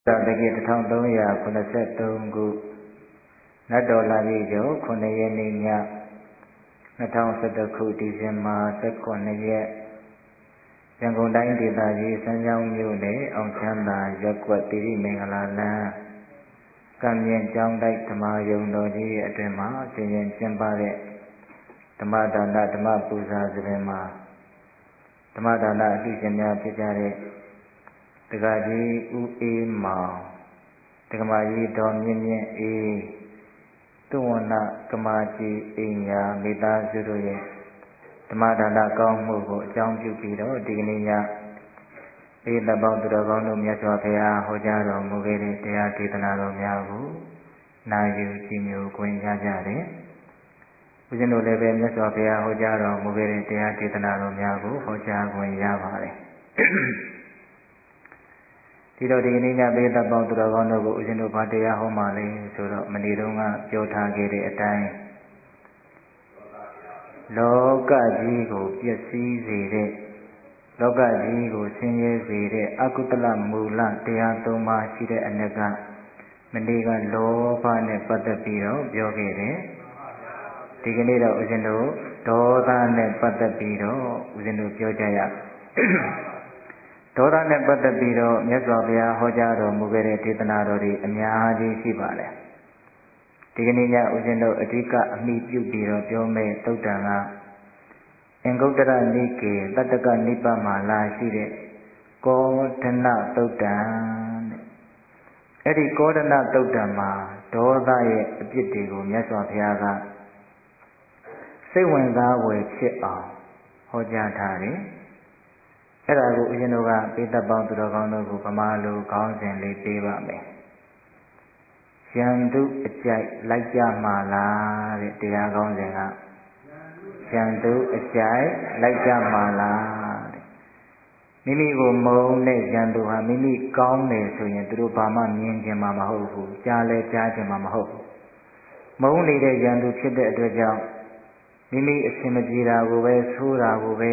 တကယ်1383ခုနတ်တော်လာပြီကျော်9ရက်နေ့ည2011ခုဒီဇင်ဘာ19ရက်ရန်ကုန်တိုင်းဒေသကြီးစမ်းချောင်းမြို့နယ်အောင်ချမ်းသာရပ်ကွက်တိရိမင်္ဂလာလမ်းကံမြင့်ကျောင်းတိုက်ဓမ္မယုံတော်ကြီးရဲ့အတွင်မှာဆင်ရင်ကျင်းပတဲ့ဓမ္မဒါနဓမ္မပူဇာစရင်မှာဓမ္မဒါနအလှရှင်များဖြစ်ကြတဲ့တက္ကကြီးဦးအေးမောင်တက္ကမကြီးတော်မြင့်မြင့်အေးသူဝနကမာကြီးအိမ်ယာမိသားစုတို့ရဲ့ဓမ္မဒါနကောင်းမှုကိုအကြောင်းပြုပြီးတော့ဒီကနေ့ညအေးတပေါင်းသူတော်ကောင်းတို့မြတ်စွာဘုရားဟောကြားတော်မူခဲ့တဲ့တရားဒေသနာတော်များကိုနာယူကြည်ညိုခွင့်ရကြတယ်။ဦးဇင်းတို့လည်းပဲမြတ်စွာဘုရားဟောကြားတော်မူခဲ့တဲ့တရားဒေသနာတော်များကိုဟောကြားခွင့်ရပါတယ်။ဒီတော့ဒီကနေ့ညဘေးသက်ပေါင်းသူတော်ကောင်းတို့ကိုဦးဇင်းတို့ဘာတရားဟောမှလဲဆိုတော့မနေ့တုန်းကပြောထားခဲ့တဲ့အတိုင်းလောကကြီးကိုပျက်စီးစေတဲ့လောကကြီးကိုဆင်းရဲစေတဲ့အကုသလမူလတရား၃ပါးရှိတဲ့အနက်ကမနေ့ကလောဘနဲ့ပတ်သက်ပြီးတော့ပြောခဲ့တယ်ဒီကနေ့တော့ဦးဇင်းတို့ဒေါသနဲ့ပတ်သက်ပြီးတော့ဦးဇင်းတို့ပြောကြရဒေါသနဲ့ပတ်သက်ပြီးတော့မြတ်စွာဘုရားဟောကြားတော်မူခဲ့တဲ့ဒေသနာတော်တွေအများကြီးရှိပါတယ်ဒီကနေ့ညဦးဇင်းတို့အဓိကအမိပြုပြီးတော့ပြောမယ်သုတ်တံကအင်္ဂုတ္တရနိကေတတ္တကနိဗ္ဗာန်မှာလာရှိတဲ့ကောဒနသုတ်တံတဲ့အဲ့ဒီကောဒနသုတ်တံမှာဒေါသရဲ့အပြစ်တွေကိုမြတ်စွာဘုရားကစိတ်ဝင်စားဝယ်ဖြစ်အောင်ဟောကြားထားတယ်အဲ့ဒါကိုဦးဇင်းတို့ကပိဋကပေါင်းသူတော်ကောင်းတို့ကိုဗမာလိုခေါင်းစဉ်လေးပေးပါမယ်ရန်သူအကြိုက်လိုက်ကြမှာလားတဲ့တရားကောင်းစဉ်ကရန်သူအကြိုက်လိုက်ကြမှာလားတဲ့မိမိကိုမုန်းတဲ့ရန်သူဟာမိမိကောင်းတယ်ဆိုရင်သူတို့ဘာမှမြင်ချင်မှာမဟုတ်ဘူးကြားလဲကြားချင်မှာမဟုတ်ဘူးမုန်းနေတဲ့ရန်သူဖြစ်တဲ့အတွက်ကြောင့်မိမိအရှင်မပြေတာကိုပဲဆိုးတာကိုပဲ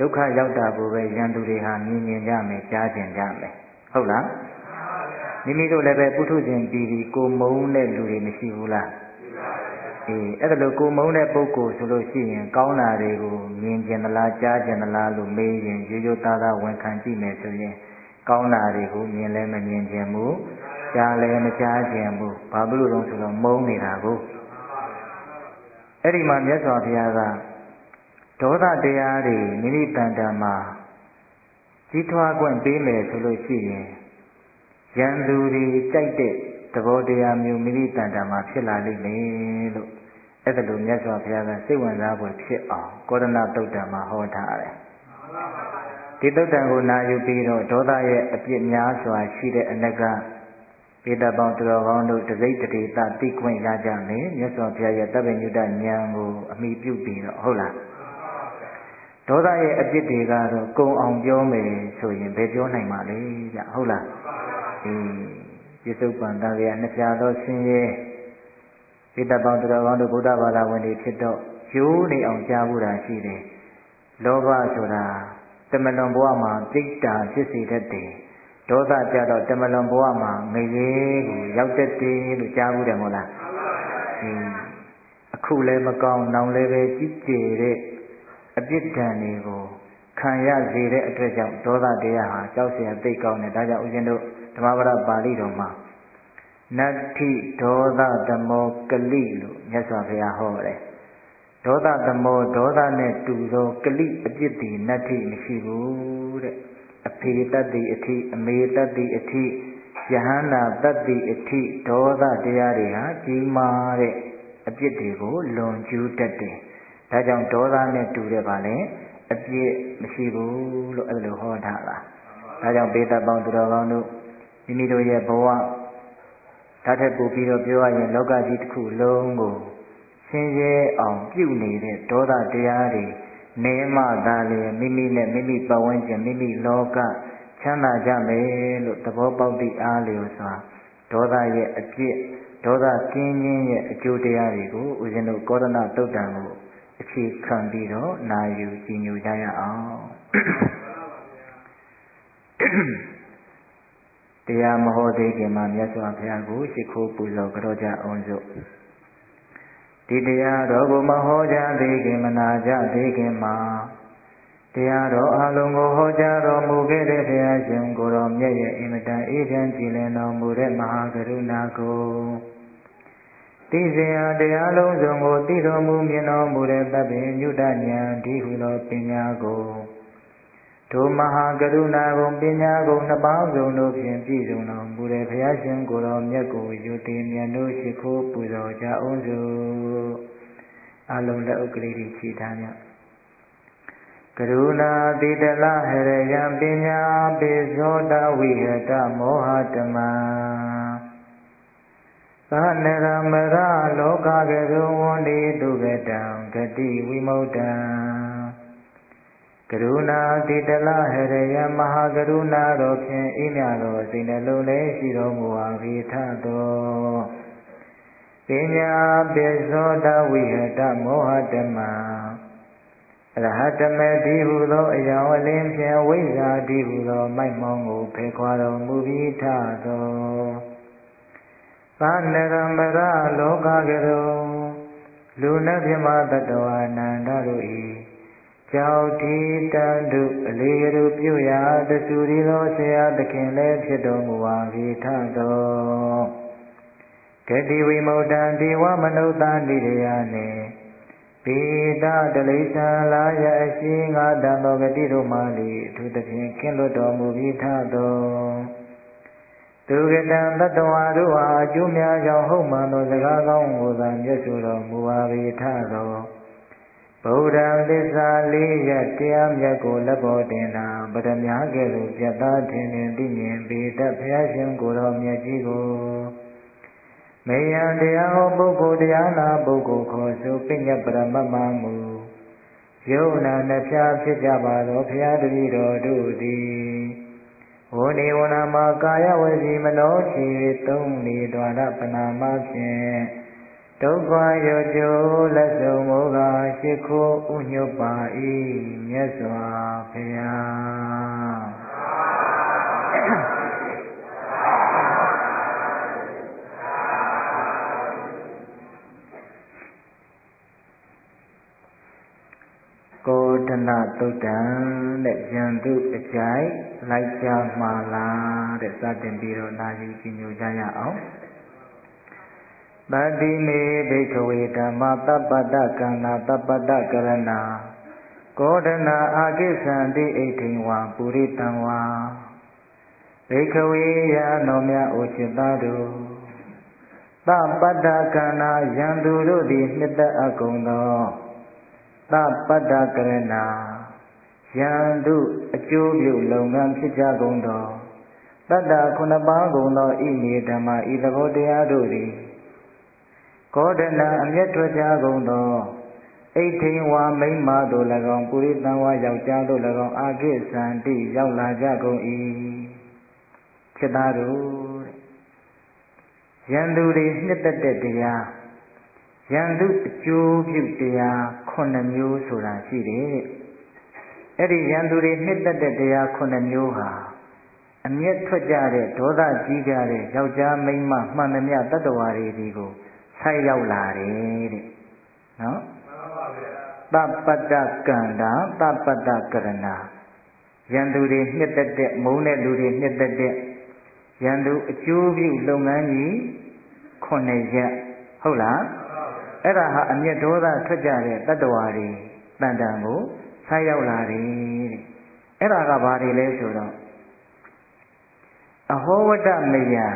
ဒုက္ခရောက်တာကိုပဲရန်သူတွေဟာမြင်ကြမယ်ကြားကြကြမယ်ဟုတ်လားမိမိတို့လည်းပဲပုထုဇဉ်ပြီးပြီးကိုမုန်းတဲ့လူတွေမရှိဘူးလားအေးအဲ့ဒါလို့ကိုမုန်းတဲ့ပုဂ္ဂိုလ်ဆိုလို့ရှိရင်ကောင်းတာတွေကိုမြင်ကြင်သလားကြားကြင်သလားလို့မေးရင်ရိုးရိုးသားသားဝန်ခံကြည့်မယ်ဆိုရင်ကောင်းတာတွေကိုမြင်လဲမမြင်ကြင်ဘူးကြားလဲမကြားကြင်ဘူးဘာဖြစ်လို့လဲဆိုတော့မုန်းနေတာကိုအဲ့ဒီမှာမြတ်စွာဘုရားကဒေါသတရားတွေမိမိတန်တန်မှာကြီးထွားခွင့်ပေးမယ်ဆိုလို့ရှိရင်ရန်သူတွေကြိုက်တဲ့သဘောတရားမျိုးမိမိတန်တန်မှာဖြစ်လာလိမ့်မယ်လို့အဲ့ဒါလိုမြတ်စွာဘုရားကစိတ်ဝင်စားဖွယ်ဖြစ်အောင်ကောဒနသုတ်တံမှာဟောထားတယ်ဒီသုတ်တံကိုနာယူပြီးတော့ဒေါသရဲ့အပြစ်များစွာရှိတဲ့အနက်ကပေတပေါင်းသူတော်ကောင်းတို့တစိတ်တရေသသိခွင့်ရကြမယ်မြတ်စွာဘုရားရဲ့တပ္ပညုတဉာဏ်ကိုအမိပြုပြီးတော့ဟုတ်လားဒေါသရဲ့အပြစ်တွေကတော့ကုံအောင်ပြောမယ်ဆိုရင်ဘယ်ပြောနိုင်မှာလဲဗျဟုတ်လားပြစ္ဆုတ်ပန်တာရဲ့နှစ်ပြားသောဆင်းရဲပိဋကပေါင်းသူတော်ကောင်းတို့ဗုဒ္ဓဘာသာဝင်တွေဖြစ်တော့ရိုးနေအောင်ကြားဖို့တာရှိတယ်လောဘဆိုတာတမလွန်ဘဝမှာပြိတ္တာဖြစ်စေတတ်တယ်ဒေါသကြတော့တမလွန်ဘဝမှာငရေကိုရောက်တတ်တယ်လို့ကြားဘူးတယ်မဟုတ်လားအခုလည်းမကောင်းနောင်လည်းပဲကြီးကျယ်တဲ့အပြစ်ဒဏ်တွေကိုခံရစေတဲ့အတွက်ကြောင့်ဒေါသတရားဟာကြောက်เสียသိကောင်းတယ်ဒါကြောင့်ဦးဇင်းတို့ဓမ္မပဒပါဠိတော်မှာနတ္ထိဒေါသသမောကလိလို့မြတ်စွာဘုရားဟောတယ်ဒေါသသမောဒေါသနဲ့တူသောကလိအပြစ်ဒီနတ္ထိမရှိဘူးတဲ့အဖေတတ္တိအထိအမေတတ္တိအထိယဟန္တာတတ္တိအထိဒေါသတရားတွေဟာကြီးမားတဲ့အပြစ်တွေကိုလွန်ကျူးတတ်တယ်ဒါကြောင့်ဒေါသနဲ့တူတဲ့ပါလေအပြစ်မရှိဘူးလို့အဲ့လိုဟောထားတာဒါကြောင့်ပေတပေါင်းသူတော်ကောင်းတို့မိမိတို့ရဲ့ဘဝဒါထက်ပိုပြီးတော့ပြောရရင်လောကကြီးတစ်ခုလုံးကိုဆင်းရဲအောင်ပြုနေတဲ့ဒေါသတရားတွေနေမှသာလေမိမိနဲ့မိမိပတ်ဝန်းကျင်မိမိလောကချမ်းသာကြမယ်လို့သဘောပေါက်သည့်အားလျော်စွာဒေါသရဲ့အပြစ်ဒေါသကင်းခြင်းရဲ့အကျိုးတရားတွေကိုဦးဇင်းတို့ကောဒနသုတ်တံကိုအခြေခံပြီးတော့နာယူကြည်ညိုကြရအောင်တ တရားမဟောသေးခင်မှာမြတ်စွာဘုရားကိုရှိခိုးပူဇော်ကြောကြအောင်စို့ဒီတရားတော်ကိုမဟောကြားသေးခင်မနာကြသေးခင်မှာတရားတော်အလုံးကိုဟောကြားတော်မူခဲ့တဲ့ဘုရားရှင်ကိုယ်တော်မြတ်ရဲ့အင်မတန်အေးချမ်းကြည်လင်တော်မူတဲ့မဟာကရုဏာကိုသိစေရတရားလုံးစုံကိုသိတော်မူမြင်တော်မူတဲ့သဗ္ဗညုတဉာဏ်ဒီဟုသောပညာကိုထိုမဟာကရုဏာကိုပညာကိုနှစ်ပါးစုံတို့ဖြင့်ပြည့်စုံတော်မူတဲ့ဘုရားရှင်ကိုယ်တော်မြတ်ကိုယုတိမြတ်တို့ရှိခိုးပူဇော်ကြအောင်စို့အလုံးလက်ဥက္ကလေးချီထားကြကရုဏာတိတလဟရယံပညာပိဇောတဝိဟတမောဟတမံသာနရမရလောကကရုဝန္တိတုကတံဂတိဝိမု क्त ံကရုဏာတိတလဟရယံမဟာကရုဏာတော်ဖြင့်အိမြတော်စိတ်နှလုံးလေးရှိတော်မူပါ၏ထသောပညာပိဇောတဝိဟတမောဟတမံရဟတမေတိဟုသောအယောင်အလင်းဖြင့်ဝိဇ္ဇာတိဟုသောမိုက်မောင်းကိုဖယ်ခွာတော်မူပြီးထသောသာနရမရလောကကရုလူနှင့်ပြမတ္တဝါနန္ဒတို့၏ကြောက်တီတန်တုအလေးရူပြုရာတဆူရီသောဆရာသခင်လည်းဖြစ်တော်မူပါ၏ထသောဂတိဝိမု क्त ံဒီဝမနုဿာနိရယနှင့်ပိဒတလိစ္ဆာလာယအရှိငါတံသောဂတိတို့မှလေအထူးသဖြင့်ကင်းလွတ်တော်မူပြီးထသောသူကတံတတ္တဝါတို့ဟာအကျိုးများကြောင့်ဟုတ်မှန်သောစကားကောင်းကိုသာမျက်စုတော်မူပါ၏ထသောဗုဒ္ဓသစ္စာလေးရတရားမြတ်ကိုလက်ပေါ်တင်တာပရမညာကဲ့သို့ပြတ်သားထင်ထင်သိမြင်ပေတတ်ဘုရားရှင်ကိုယ်တော်မြတ်ကြီးကိုမေယံတရားဟောပုဂ္ဂိုလ်တရားနာပုဂ္ဂိုလ်ခေါ်ဆိုပညတ်ပရမတ်မမူယုံနာနှဖျားဖြစ်ကြပါသောဘုရားတပည့်တော်တို့သည်ဝိနေဝနာမှာကာယဝစီမနောချီသုံးနေတော်ရပနာမဖြင့်ဒုက္ခရောကျိုးလက်စုံမိုးကရှိခိုးဥညွတ်ပါ၏မြတ်စွာဘုရားကိုဒနာတုတ်တံတဲ့ယံသူအကြိုက်လိုက်ကြမှာလားတဲ့စတင်ပြီးတော့နာယူကြည်ညိုကြရအောင်တတိမေဘိက္ခဝေဓမ္မတပ္ပတ္တကန္နာတပ္ပတ္တကရဏာကောဒနာအာကိသံတိဣထိဝါပုရိတံဝါဘိက္ခဝေယနောမြဩจิตသားတို့တပ္ပတ္တကန္နာယံသူတို့သည်နှစ်သက်အကုန်သောတပ္ပတ္တကရဏာယံသူအကျိုးပြုလုပ်ငန်းဖြစ်ကြကုန်သောတတ္တခုနှစ်ပါးကုန်သောဤနေဓမ္မဤသဘောတရားတို့သည်ကောဒနာအမျက်ထွက်ကြကုန်သောဣထိန်ဝါမိမ့်မာတို့၎င်းပုရိသံဝါယောက်ျားတို့၎င်းအာကိသံတိရောက်လာကြကုန်၏จิตသားတို့ယံသူတွေနှစ်သက်တဲ့တရားယံသူအကျိုးပြုတရား9မျိုးဆိုတာရှိတယ်အဲ့ဒီယံသူတွေနှစ်သက်တဲ့တရား9မျိုးဟာအမျက်ထွက်ကြတဲ့ဒေါသကြီးကြတဲ့ယောက်ျားမိန်းမမှန်သမျှတတ္တဝါတွေဒီကိုဆိုင်ရောက်လာတယ်တဲ့နော်တပ္ပတ္တကန္တာတပ္ပတ္တကရဏာယံသူတွေနှစ်သက်တဲ့မုန်းတဲ့လူတွေနှစ်သက်တဲ့ယံသူအကျိုးပြုလုပ်ငန်းကြီး9ရက်ဟုတ်လားအဲ့ဒါဟာအမျက်ဒေါသထွက်ကြတဲ့တတ္တဝါတွေတန်တန်ကိုဆိုင်ရောက်လာတယ်တဲ့အဲ့ဒါကဘာတွေလဲဆိုတော့အဟောဝတ္တမေယံ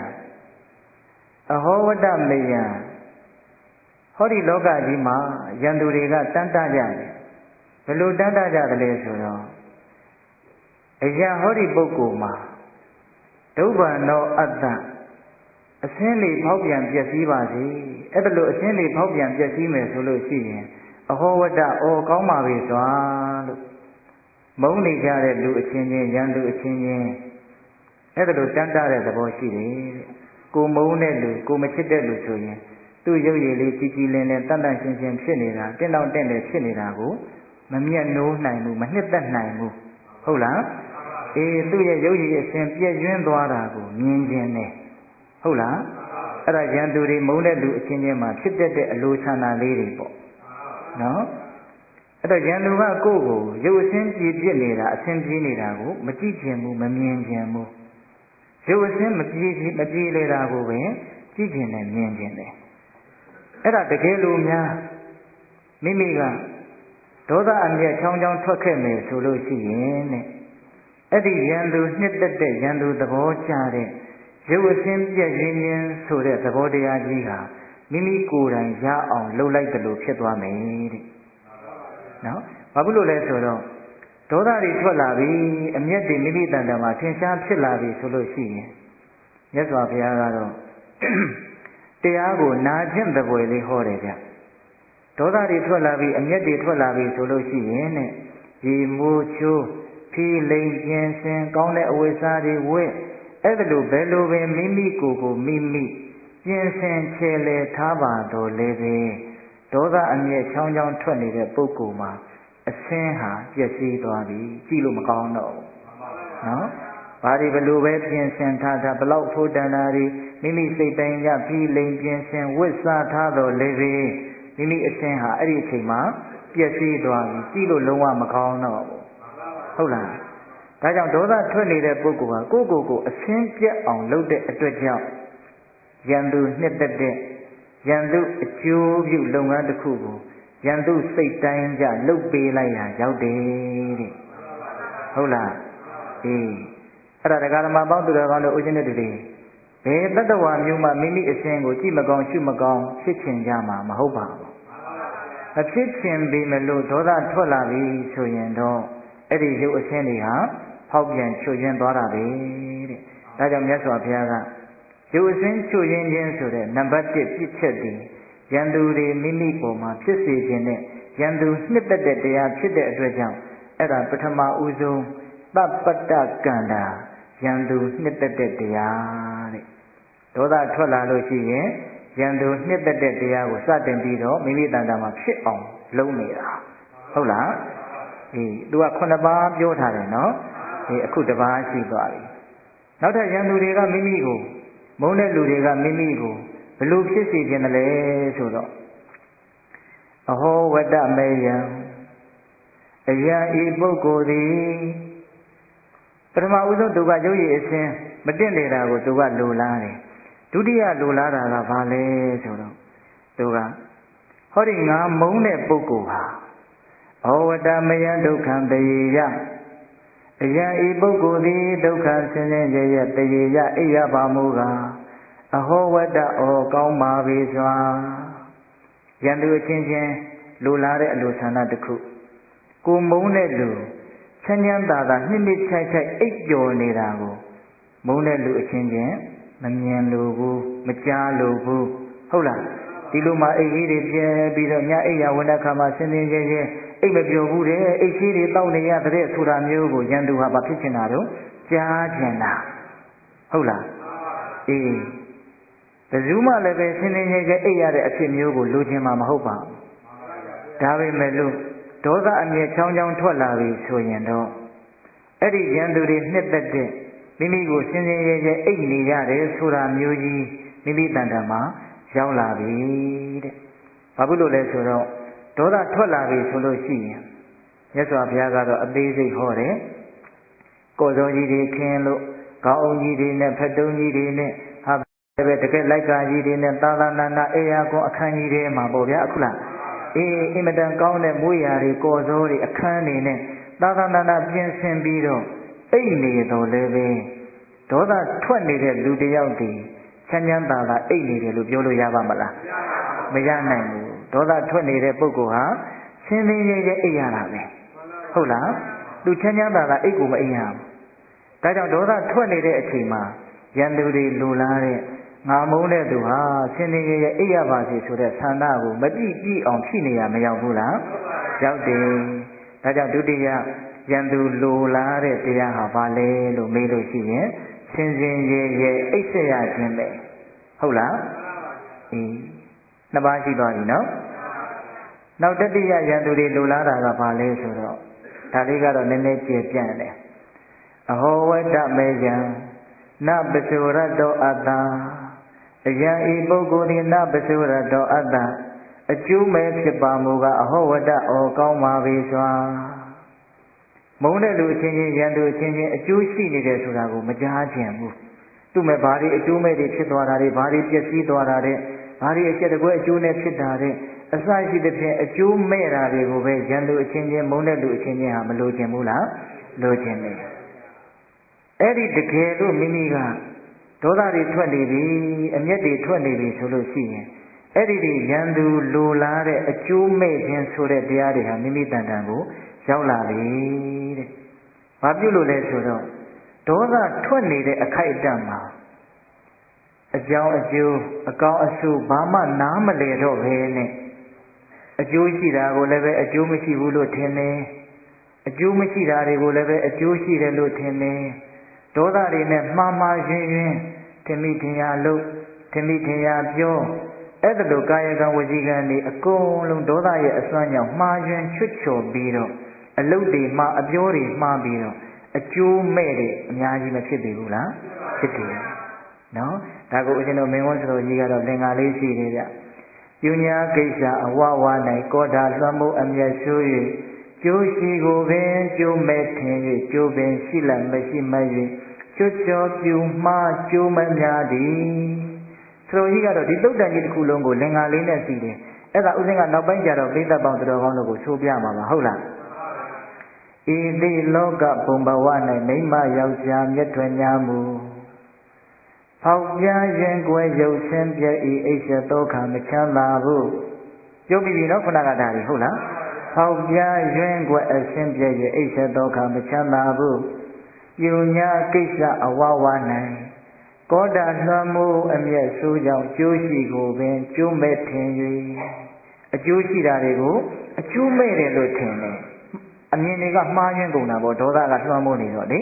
အဟောဝတ္တမေယံဟောဒီလောကကြီးမှာယံသူတွေကတန်တကြတယ်ဘယ်လိုတန်တကြတယ်လဲဆိုတော့အယံဟောဒီပုဂ္ဂိုလ်မှာဒုဗ္ဗံသောအတ္တအစင်းလေးဖောက်ပြန်ပျက်စီးပါစေအဲ့ဒါလို့အစင်းလေးဖောက်ပြန်ပျက်စီးမယ်ဆိုလို့ရှိရင်အဟောဝတ္တအော်ကောင်းပါပြီစွာလို့မုန်းနေကြတဲ့လူအချင်းချင်းယံသူအချင်းချင်းအဲ့ဒါလို့တန်တတဲ့သဘောရှိတယ်တဲ့ကိုမုန်းတဲ့လူကိုမချစ်တဲ့လူဆိုရင်သူ့ရုပ်ရည်လေးကြည်ကြည်လင်လင်တန်တန်ရှင်းရှင်းဖြစ်နေတာတင့်တော့တင့်တယ်ဖြစ်နေတာကိုမမျက်နှိုးနိုင်ဘူးမနှစ်သက်နိုင်ဘူးဟုတ်လား သူ့ရဲ့ရုပ်ရည်အစဉ်ပြည့်ကျွင်းသွားတာကိုမြင်ခြင်းနဲ့ဟုတ်လားအဲ့ဒါရန်သူတွေမုန်းတဲ့လူအချင်းချင်းမှာဖြစ်တတ်တဲ့အလိုဆန္ဒလေးတွေပေါ့နော်အဲ့တော့ရန်သူကကိုယ့်ကိုရုပ်အစဉ်ပြည့်ပြည့်နေတာအစဉ်ပြေးနေတာကိုမကြည့်ခြင်းဘူးမမြင်ခြင်းဘူးရုပ်အစဉ်မပြေးလေတာကိုပဲကြည့်ခြင်းနဲ့မြင်ခြင်းနဲ့အဲ့ဒါတကယ်လို့များမိမိကဒေါသအမျက်ချောင်းချောင်းထွက်ခဲ့မယ်ဆိုလို့ရှိရင်တဲ့အဲ့ဒီရန်သူနှစ်သက်တဲ့ရန်သူသဘောကျတဲ့ရုပ်အစဉ်ပြည့်ရင်းခြင်းဆိုတဲ့သဘောတရားကြီးဟာမိမိကိုယ်တိုင်ရအောင်လှုပ်လိုက်တယ်လို့ဖြစ်သွားမယ်တဲ့နော်ဘာဖြစ်လို့လဲဆိုတော့ဒေါသတွေထွက်လာပြီအမျက်တွေမိမိတန်တမှာထင်ရှားဖြစ်လာပြီဆိုလို့ရှိရင်မြတ်စွာဘုရားကတော့တရားကိုနာကျင့်တဲ့ဘွယ်လေးဟောတယ်ဗျဒေါသတွေထွက်လာပြီအမျက်တွေထွက်လာပြီဆိုလို့ရှိရင်တဲ့ရေမိုးချိုးဖြီးလိမ်ပြင်းစင်ကောင်းတဲ့အဝိဇ္ဇာတွေဝဲအဲ့ဒါလိုဘယ်လိုပဲမိမိကိုယ်ကိုမိမိပြင်းစင်ချေလေထားပါတော့လေပဲဒေါသအမျက်ချောင်းချောင်းထွက်နေတဲ့ပုဂ္ဂိုလ်မှာအဆင်းဟာပျက်စီးသွားပြီကြည့်လို့မကောင်းတော့ဘူးနော်ဘာဒီဘလို့ပဲပြင်ဆင်ထားတာဘလောက်ထိုးတန်တာတွေမိမိစိတ်တိုင်းရပြီးလိမ်ပြင်ဆင်ဝစ်စားထားတော့လေပဲမိမိအဆင်းဟာအဲ့ဒီအချိန်မှာပျက်စီးသွားပြီကြည့်လို့လုံးဝမကောင်းတော့ဘူးဟုတ်လားဒါကြောင့်ဒေါသထွက်နေတဲ့ပုဂ္ဂိုလ်ဟာကိုယ့်ကိုယ်ကိုအဆင်းပြတ်အောင်လုပ်တဲ့အတွက်ကြောင့်ရန်သူနှစ်သက်တဲ့ရန်သူအကျိုးပြုလုပ်ငန်းတစ်ခုကိုရန်သူစိတ်တိုင်းကြလှုပ်ပေးလိုက်ရရောက်တယ်တဲ့ဟုတ်လားအဲ့ဒါတရားဓမ္မပေါင်းသူတော်ကောင်းတို့ဥရှင်တဲ့တူတွေဘယ်တတ္တဝါမျိုးမှမိမိအစဉ်ကိုကြည့်မကောင်းရှုမကောင်းဖြစ်ချင်ကြမှာမဟုတ်ပါဘူးမဖြစ်ချင်ပေမလို့ဒေါသထွက်လာပြီဆိုရင်တော့အဲ့ဒီရုပ်အစဉ်တွေဟာဖောက်ပြန်ချွတ်ယွင်းသွားတာပဲတဲ့ဒါကြောင့်မြတ်စွာဘုရားကရုပ်အစဉ်ချွတ်ယွင်းခြင်းဆိုတဲ့နံပါတ်1ပြစ်ချက်တည်ရန်သူတွေမိမိပေါ်မှာဖြစ်စေခြင်းနဲ့ရန်သူနှစ်သက်တဲ့တရားဖြစ်တဲ့အတွက်ကြောင့်အဲ့ဒါပထမဦးဆုံးသပ္ပတ္တကန္တာရန်သူနှစ်သက်တဲ့တရားတဲ့ဒေါသထွက်လာလို့ရှိရင်ရန်သူနှစ်သက်တဲ့တရားကိုစတင်ပြီးတော့မိမိတန်တာမှာဖြစ်အောင်လုပ်နေတာဟုတ်လားသူက9ပါးပြောထားတယ်နော်အခုတစ်ပါးရှိသွားပြီနောက်ထပ်ရန်သူတွေကမိမိကိုမုန်းတဲ့လူတွေကမိမိကိုဘလို့ဖြစ်စေခြင်းလဲဆိုတော့အဟောဝတ္တမေယံအယံဤပုဂ္ဂိုလ်သည်ပထမဦးဆုံးသူကရုပ်ရည်အစဉ်မတင့်နေတာကိုသူကလိုလားတယ်ဒုတိယလိုလားတာကဘာလဲဆိုတော့သူကဟောဒီငါမုန်းတဲ့ပုဂ္ဂိုလ်ဟာအဟောဝတ္တမေယံဒုက္ခံတရေယအယံဤပုဂ္ဂိုလ်သည်ဒုက္ခဆင်းရဲရဲ့တရေယအိယပါမူကားအဟောဝတ္တဩကောင်းပါပြီစွာရန်သူအချင်းချင်းလိုလားတဲ့အလိုဆန္ဒတစ်ခုကိုမုန်းတဲ့လူချမ်းချမ်းသာသာနှစ်နှစ်ချိုက်ချိုက်အိပ်ပျော်နေတာကိုမုန်းတဲ့လူအချင်းချင်းမမြင်လို့ဘူးမကြားလို့ဘူးဟုတ်လားဒီလိုမှအိပ်ကြီးတွေပြဲပြီးတော့ညအိပ်ရဝန်တဲ့ခါမှာဆင်းဆင်းရဲရဲအိပ်မပျော်ဘူးတဲ့အိပ်ကြီးတွေတောက်နေရတဲ့ဆိုတာမျိုးကိုရန်သူဟာဘာဖြစ်ချင်တာတော့ကြားချင်တာဟုတ်လားဘယ်သူမှလည်းပဲဆင်းဆင်းရဲရဲအိပ်ရတဲ့အဖြစ်မျိုးကိုလိုချင်မှာမဟုတ်ပါဘူးဒါပေမဲ့လို့ဒေါသအမျက်ချောင်းချောင်းထွက်လာပြီဆိုရင်တော့အဲ့ဒီရန်သူတွေနှစ်သက်တဲ့မိမိကိုဆင်းဆင်းရဲရဲအိပ်နေရတယ်ဆိုတာမျိုးကြီးမိမိတန်တမှာရောက်လာပြီတဲ့ဘာဖြစ်လို့လဲဆိုတော့ဒေါသထွက်လာပြီဆိုလို့ရှိရင်မြတ်စွာဘုရားကတော့အသေးစိတ်ဟောတယ်ကိုယ်စောကြီးတွေခင်းလို့ခေါင်းအုံကြီးတွေနဲ့ဖက်တုံးကြီးတွေနဲ့ဟာပဲတကယ်လိုက်ကာကြီးတွေနဲ့သာသနာအေယာကွန်အခန်းကြီးတွေမှာပေါ့ဗျာအခုလားအင်မတန်ကောင်းတဲ့မွေးရာတွေကိုယ်စောတွေအခန်းတွေနဲ့သာသနာပြင်ဆင်ပြီးတော့အိတ်နေတော်လည်းပဲဒေါသထွက်နေတဲ့လူတယောက်ဒီချမ်းချမ်းသာသာအိတ်နေတယ်လို့ပြောလို့ရပါမလားမရနိုင်ဘူးဒေါသထွက်နေတဲ့ပုဂ္ဂိုလ်ဟာဆင်းရဲရဲအိတ်ရတာပဲဟုတ်လားသူချမ်းချမ်းသာသာအိတ်ကိုမအိတ်ရဘူးဒါကြောင့်ဒေါသထွက်နေတဲ့အချိန်မှာရန်သူတွေလူလားတဲ့ငါမုန်းတဲ့သူဟာဆင်းရဲရဲအိတ်ရပါစေဆိုတဲ့ဆန္ဒကိုမကြည့်ကြည့်အောင်ဖြစ်နေရမရောက်ဘူးလားရောက်တယ်ဒါကြောင့်ဒုတိယရန်သူလိုလားတဲ့တရားဟာဘာလဲလို့မေးလို့ရှိရင်ဆင်းရဲရဲအိတ်ဆက်ရခြင်းပဲဟုတ်လားနှစ်ပါးရှိသွားပြီနော်နောက်တတိယရန်သူတွေလိုလားတာကဘာလဲဆိုတော့ဒါလေးကတော့နည်းနည်းကျေပြန့်တယ် အဟောဝတ္တမေယံနပစုရတောအတ္တအယံဤပုဂ္ဂိုလ်သည်နပစုရတောအတ္တအကျိုးမဲ့ဖြစ်ပါမူကအဟောဝတ္တဩကောင်းပါပေစွာမုန်းတဲ့လူအချင်းချင်းရန်သူအချင်းချင်းအကျိုးရှိနေတယ်ဆိုတာကိုမကြားခြင်းဘူးသူ့မဲ့ဘာတွေအကျိုးမဲ့တွေဖြစ်သွားတာတွေဘာတွေပျက်စီးသွားတာတွေဘာတွေအချက်တကွဲအကျိုးနဲ့ဖြစ်တာတွေအစရှိသဖြင့်အကျိုးမဲ့တာတွေကိုပဲရန်သူအချင်းချင်းမုန်းတဲ့လူအချင်းချင်းဟာမလိုချင်ဘူးလားလိုချင်တယ်အဲ့ဒီတကယ်လို့မိမိကဒေါသတွေထွက်နေပြီအမျက်တွေထွက်နေပြီဆိုလို့ရှိရင်အဲ့ဒီရန်သူလိုလားတဲ့အကျိုးမဲ့ခြင်းဆိုတဲ့တရားတွေဟာမိမိတန်တန်ကိုရောက်လာပြီတဲ့။ဘာပြုလို့လဲဆိုတော့ဒေါသထွက်နေတဲ့အခိုက်အတန့်မှာအကြောင်းအကျိုးအကောင်းအဆိုးဘာမှနားမလည်တော့ဘဲနဲ့အကျိုးရှိတာကိုလည်းပဲအကျိုးမရှိဘူးလို့ထင်တယ်။အကျိုးမရှိတာတွေကိုလည်းပဲအကျိုးရှိတယ်လို့ထင်တယ်။ဒေါသတွေနဲ့မှားမှားယွင်းယွင်းထင်မိထင်ရလို့ထင်မိထင်ရပြောအဲ့ဒါလိုကာယကံဝစီကံတွေအကုန်လုံးဒေါသရဲ့အစွမ်းကြောင့်မှားယွင်းချွတ်ချော်ပြီးတော့အလုတ်တွေမှာအပြောတွေမှားပြီးတော့အကျိုးမဲ့တွေအများကြီးမဖြစ်ပြီဘူးလားဖြစ်တယ်နော်ဒါကိုဦးဇင်းတို့မင်းဝန်းစတော်ကြီးကတော့သင်္ကာလေးရှိနေကြပညာကိစ္စအဝဝ၌ကောဓာလွှမ်းမိုးအမျက်ဆိုး၍ကျိုးရှိကိုပင်ကျိုးမဲ့ထင်၍ကျိုးပင်ရှိလက်မရှိမဲ့၍ချွတ်ချော်ပြူမှားကျိုးမများသည်ဆိုကြီးကတော့ဒီတုတ်တန်ကြီးတစ်ခုလုံးကိုလင်္ကာလေးနဲ့စီတယ်အဲ့ဒါဦးဇင်းကနောက်ပိုင်းကျတော့ပိဋကပေါင်းတော်ကောင်းတို့ကိုဆိုပြမှာပါဟုတ်လားဤသိလောကဘုံဘဝ၌မိမယောက်ျားမြတ်ထွင်များမူဖောက်ပြားရင်ကွယ်ရုပ်ဆင်းပြည့်ဤအိစ္ဆတောခမချမ်းသာဘူးပြုတ်ပြီနော်ခုနကဒါကြီးဟုတ်လားဖောက်ပြားရင်ကွယ်အဆင်းပြည့်ဤအိစ္ဆတောခမချမ်းသာဘူးပညာကိစ္စအဝဝ၌ကောဓာလွှမ်းမိုးအမျက်ဆိုးကြောင့်ကျိုးရှိကိုပင်ကျိုးမဲ့ထင်၍အကျိုးရှိတာတွေကိုအကျိုးမဲ့တယ်လို့ထင်တယ်အမြင်တွေကမှားယွင်းကုန်တာပေါ့ဒေါသကလွှမ်းမိုးနေတော့လေ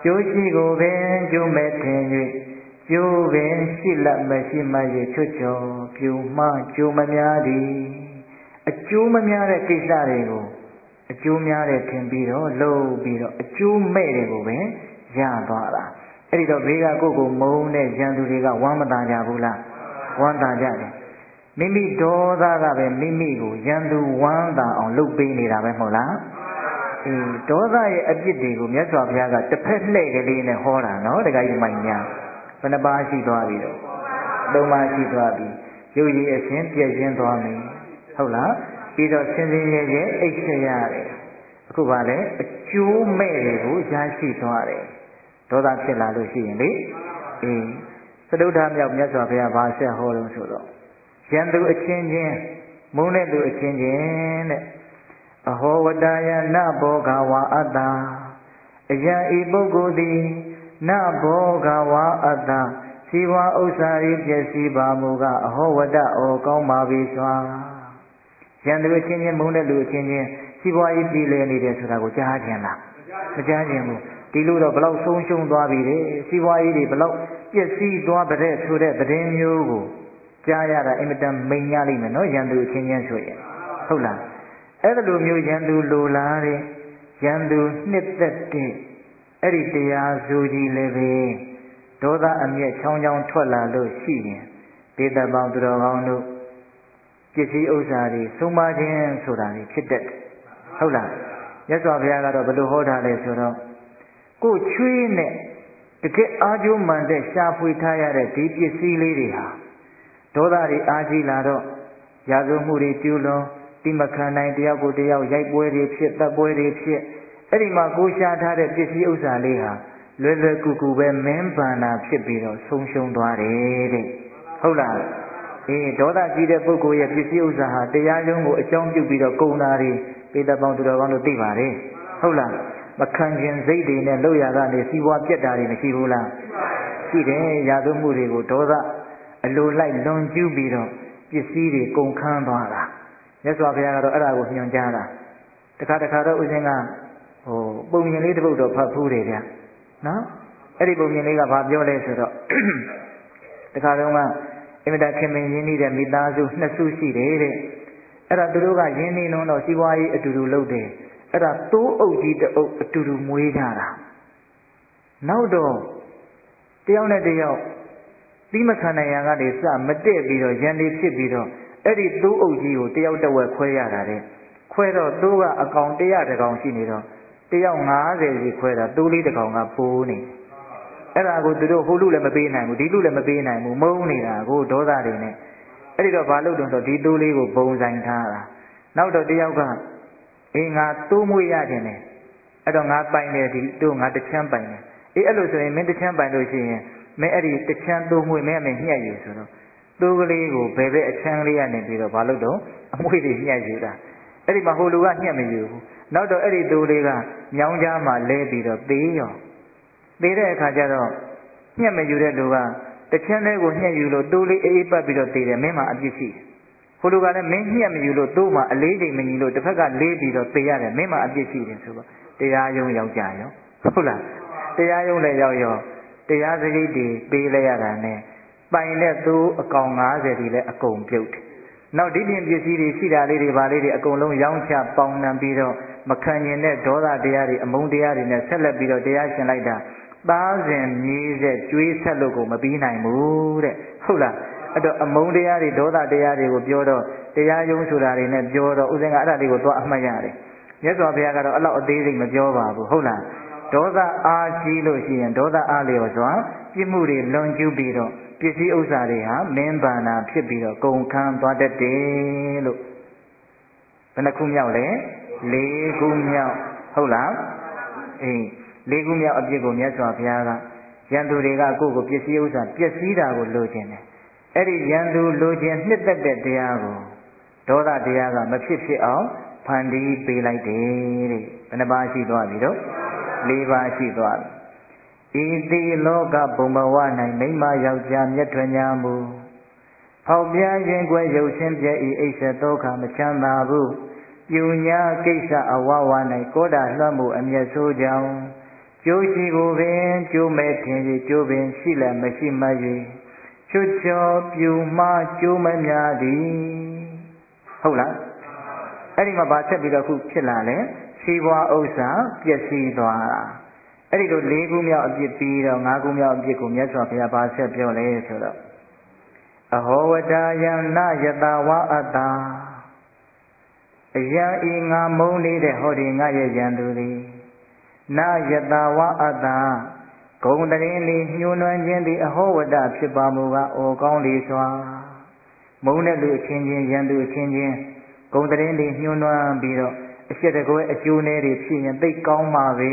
ကျိုးရှိကိုပင်ကျိုးမဲ့ထင်၍ကျိုးပင်ရှိလက်မရှိမှ၍ချွတ်ချော်ပြူမှားကျိုးမများသည်အကျိုးမများတဲ့ကိစ္စတွေကိုအကျိုးများတဲ့ထင်ပြီးတော့လုပ်ပြီးတော့အကျိုးမဲ့တွေကိုပဲရသွားတာအဲ့ဒီတော့ဘေးကကိုယ့်ကိုမုန်းတဲ့ရန်သူတွေကဝမ်းမသာကြဘူးလားဝမ်းသာကြတယ်မိမိဒေါသကပဲမိမိကိုရန်သူဝမ်းသာအောင်လုပ်ပေးနေတာပဲမဟုတ်လားဒေါသရဲ့အပြစ်တွေကိုမြတ်စွာဘုရားကတစ်ဖက်လှည့်ကလေးနဲ့ဟောတာနော်တခါကြီးမိုင်များဘယ်နှပါးရှိသွားပြီတော့၃ပါးရှိသွားပြီရုပ်ရည်အရှင်ပြည့်ရင်းသွားပြီဟုတ်လားပြီးတော့ဆင်းရဲရဲအိတ်ဆက်ရတယ်အခုပါလေအကျိုးမဲ့တွေကိုရရှိသွားတယ်ဒေါသဖြစ်လာလို့ရှိရင်လေသဒုဋ္ဌမြောက်မြတ်စွာဘုရားဘာဆက်ဟောလို့ဆိုတော့ရန်သူအချင်းချင်းမုန်းတဲ့သူအချင်းချင်းတဲ့အဟောဝတ္တယနဘောဂဝါအတ္တအယံဤပုဂ္ဂိုလ်သည်နဘောဂဝါအတ္တစီဝါဥစ္စာ၏ပျက်စီးပါမူကအဟောဝတ္တဩကောင်းပါပြီစွာရန်သူအချင်းချင်းမုန်းတဲ့လူအချင်းချင်းစီဝါ၏ပြည်လည်နေတယ်ဆိုတာကိုကြားခြင်းလားမကြားခြင်းဘူးဒီလိုတော့ဘလောက်ဆုံးရှုံးသွားပြီလေစီဝါရေးတွေဘလောက်ပျက်စီးသွားတဲ့ဆိုတဲ့သတင်းမျိုးကိုကြားရတာအင်မတန်မိန်ရလိမ့်မယ်နော်ရန်သူအချင်းချင်းဆိုရင်ဟုတ်လားအဲ့လိုမျိုးရန်သူလိုလားတဲ့ရန်သူနှစ်သက်တဲ့အဲ့ဒီတရားစုကြီးလည်းပဲဒေါသအမျက်ချောင်းချောင်းထွက်လာလို့ရှိရင်ဒေသပေါင်းသူတော်ကောင်းတို့ပစ္စည်းဥစ္စာတွေဆုံးမခြင်းဆိုတာတွေဖြစ်တတ်တယ်ဟုတ်လားမြတ်စွာဘုရားကတော့ဘယ်လိုဟောတာလဲဆိုတော့ကိုချွေးနဲ့တကယ်အားကျိုးမှန်တဲ့ရှားဖွေထားရတဲ့ဒီပစ္စည်းလေးတွေဟာဒေါသတွေအားကြီးလာတော့ရာဇဝမှုတွေကျူးလွန်တိမခံနိုင်တယောက်ကိုတယောက်ရိုက်ပွဲတွေဖြစ်တပ်ပွဲတွေဖြစ်အဲ့ဒီမှာကိုရှားထားတဲ့ပစ္စည်းဥစ္စာလေးဟာလွယ်လွယ်ကူကူပဲမင်းပန္နာဖြစ်ပြီးတော့ဆုံးရှုံးသွားတယ်တဲ့ဟုတ်လားဒေါသကြီးတဲ့ပုဂ္ဂိုလ်ရဲ့ပစ္စည်းဥစ္စာဟာတရားရုံးကိုအကြောင်းပြုပြီးတော့ကုန်တာတွေပေတပေါင်းသူတော်ကောင်းတို့သိပါတယ်ဟုတ်လားမခံခြင်းစိတ်တွေနဲ့လောက်ရကနေစီးပွားပြက်တာတွေမရှိဘူးလားရှိတယ်ရာဇဝမှုတွေကိုဒေါသအလိုလိုက်လွန်ကျူးပြီးတော့ပစ္စည်းတွေကုန်ခန်းသွားတာမြတ်စွာဘုရားကတော့အဲ့ဒါကိုညွှန်ကြားတာတခါတော့ဦးဇင်းကပုံမြင်လေးတစ်ပုဒ်တော့ဖတ်ဖူးတယ်ဗျနော်အဲ့ဒီပုံမြင်လေးကဘာပြောလဲဆိုတော့တခါတော့ကအင်မတန်ခင်မင်ရင်းနှီးတဲ့မိသားစုနှစ်စုရှိတယ်တဲ့အဲ့ဒါသူတို့ကရင်းနှီးလုံးတော့စီးပွားရေးအတူတူလုပ်တယ်အဲ့ဒါသိုးအုပ်ကြီးတအုပ်အတူတူမွေးကြတာ နောက်တော့တယောက်နဲ့တယောက်သီးမခံနိုင်ရကနေစမတည့်ပြီးတော့ရန်လေးဖြစ်ပြီးတော့အဲ့ဒီသိုးအုပ်ကြီးကိုတယောက်တစ်ဝက်ခွဲရတာတဲ့ခွဲတော့သိုးကအကောင်100 တကောင်ရှိနေတော့တယောက်50စီခွဲတာသိုးလေးတစ်ကောင်ကပိုးနေအဲ့ဒါကိုသူတို့ဟိုလူလည်းမပေးနိုင်ဘူးဒီလူလည်းမပေးနိုင်ဘူးမုန်းနေတာကိုဒေါသတွေနဲ့အဲ့ဒီတော့ဘာလို့တုံးဆိုဒီသိုးလေးကိုဘုံဆိုင်ထားတာနောက်တော့တယောက်ကအေးငါသိုးမွေးရခြင်းနဲ့အဲ့တော့ငါပိုင်တယ်ဒီသိုးငါတစ်ချမ်းပိုင်တယ်အေးအဲ့လိုဆိုရင်မင်းတစ်ချမ်းပိုင်လို့ရှိရင်မင်းအဲ့ဒီတစ်ချမ်းသိုးမွေးမင်းအမေညှက်ယူဆိုတော့သိုးကလေးကိုဘယ်ဘက်အချမ်းလေးကနေပြီးတော့ဘာလို့တော့အမွေတွေညှက်ယူတာအဲ့ဒီမှာဟိုလူကညှက်မယူဘူးနောက်တော့အဲ့ဒီသိုးလေးကညောင်းကြားမှာလဲပြီးတော့သေးရောသေးတဲ့အခါကျတော့ညှက်မယူတဲ့လူကတစ်ချမ်းလေးကိုညှက်ယူလို့သိုးလေးအေးပတ်ပြီးတော့သေးတယ်မင်းမှာအပြစ်ရှိဟိုလူကလည်းမင်းညှက်မယူလို့သိုးမှာအလေးချိန်မညီလို့တစ်ဖက်ကလေးပြီးတော့သေးရတယ်မင်းမှာအပြစ်ရှိတယ်ဆိုတော့တရားရုံးရောက်ကြရောဟုတ်လားတရားရုံးလည်းရောက်ရောတရားစရိတ်တွေပေးလိုက်ရတာနဲ့ပိုင်တဲ့သိုးအကောင်90ဒီလည်းအကုန်ပြုတ်တယ်နောက်ဒီပြင်ပစ္စည်းတွေရှိတာလေးတွေဗာလေးတွေအကုန်လုံးရောင်းချပေါင်းနှံပြီးတော့မခံရင်တဲ့ဒေါသတရားတွေအမုန်းတရားတွေနဲ့ဆက်လက်ပြီးတော့တရားရှင်လိုက်တာသားစဉ်မြေးဆက်ကျွေးဆက်လို့ကိုမပြီးနိုင်ဘူးတဲ့ဟုတ်လားအဲ့တော့အမုန်းတရားတွေဒေါသတရားတွေကိုပြောတော့တရားရုံးဆိုတာတွေနဲ့ပြောတော့ဥစဉ်ကအဲ့ဒါလေးကိုသွားအမှတ်ရတယ်မြတ်စွာဘုရားကတော့အဲ့လောက်အသေးစိတ်မပြောပါဘူးဟုတ်လားဒေါသအားကြီးလို့ရှိရင်ဒေါသအားလျော်စွာပြစ်မှုတွေလွန်ကျူးပြီးတော့ပစ္စည်းဥစ္စာတွေဟာမင်းဘာနာဖြစ်ပြီးတော့ကုန်ခန်းသွားတတ်တယ်လို့ဘယ်နှခုမြောက်လဲ4ခုမြောက်ဟုတ်လားအေး4ခုမြောက်အပြစ်ကိုမြတ်စွာဘုရားကရန်သူတွေကကိုယ့်ကိုပစ္စည်းဥစ္စာပျက်စီးတာကိုလိုချင်တယ်အဲ့ဒီရန်သူလိုချင်နှစ်သက်တဲ့တရားကိုဒေါသတရားကမဖြစ်ဖြစ်အောင်ဖန်တီးပေးလိုက်တယ်တဲ့ဘယ်နှပါးရှိသွားပြီတော့4ပါးရှိသွားပြီဤတိလောကဘုံဘဝ၌မိမယောက်ျားမြတ်ထွင်ညာမူဖောက်ပြားခြင်းကွယ်ရုပ်ချင်းပြည့်ဤအိဆတောခမချမ်းသာဘူးပြူညာကိစ္စအဝဝ၌ကောတာလွှတ်မှုအမျက်ဆိုးကြောင့်ကျိုးရှိကိုပင်ကျိုးမဲ့ထင်၍ကျိုးပင်ရှိလည်းမရှိမှ၍ချွတ်ချောပြူမှားကျိုးမများသည်ဟုတ်လားအဲ့ဒီမှာဗာဆက်ပြီးတော့ခုဖြစ်လာလဲစီးပွားဥစ္စာပျက်စီးသွားတာအဲ့ဒီလို4ခုမြောက်အပြစ်ပြီးတော့5ခုမြောက်အပြစ်ကိုမြတ်စွာဘုရားဗာဆက်ပြောလဲဆိုတော့အဟောဝတယံနယတဝအတ္တာအယံဤငါမုန်းနေတဲ့ဟောဒီငါရဲ့ယံသူသည်နယတဝအတ္တာဂုံတရင်လေးညှိုးနွမ်းခြင်းသည်အဟောဝတဖြစ်ပါမူကားအိုကောင်းလေစွာမုန်းတဲ့လူအချင်းချင်းယံသူအချင်းချင်းဂုံတရင်လေးညှိုးနွမ်းပြီးတော့အချက်တကွဲအကျိုးနည်းတွေဖြစ်ရင်သိကောင်းပါပဲ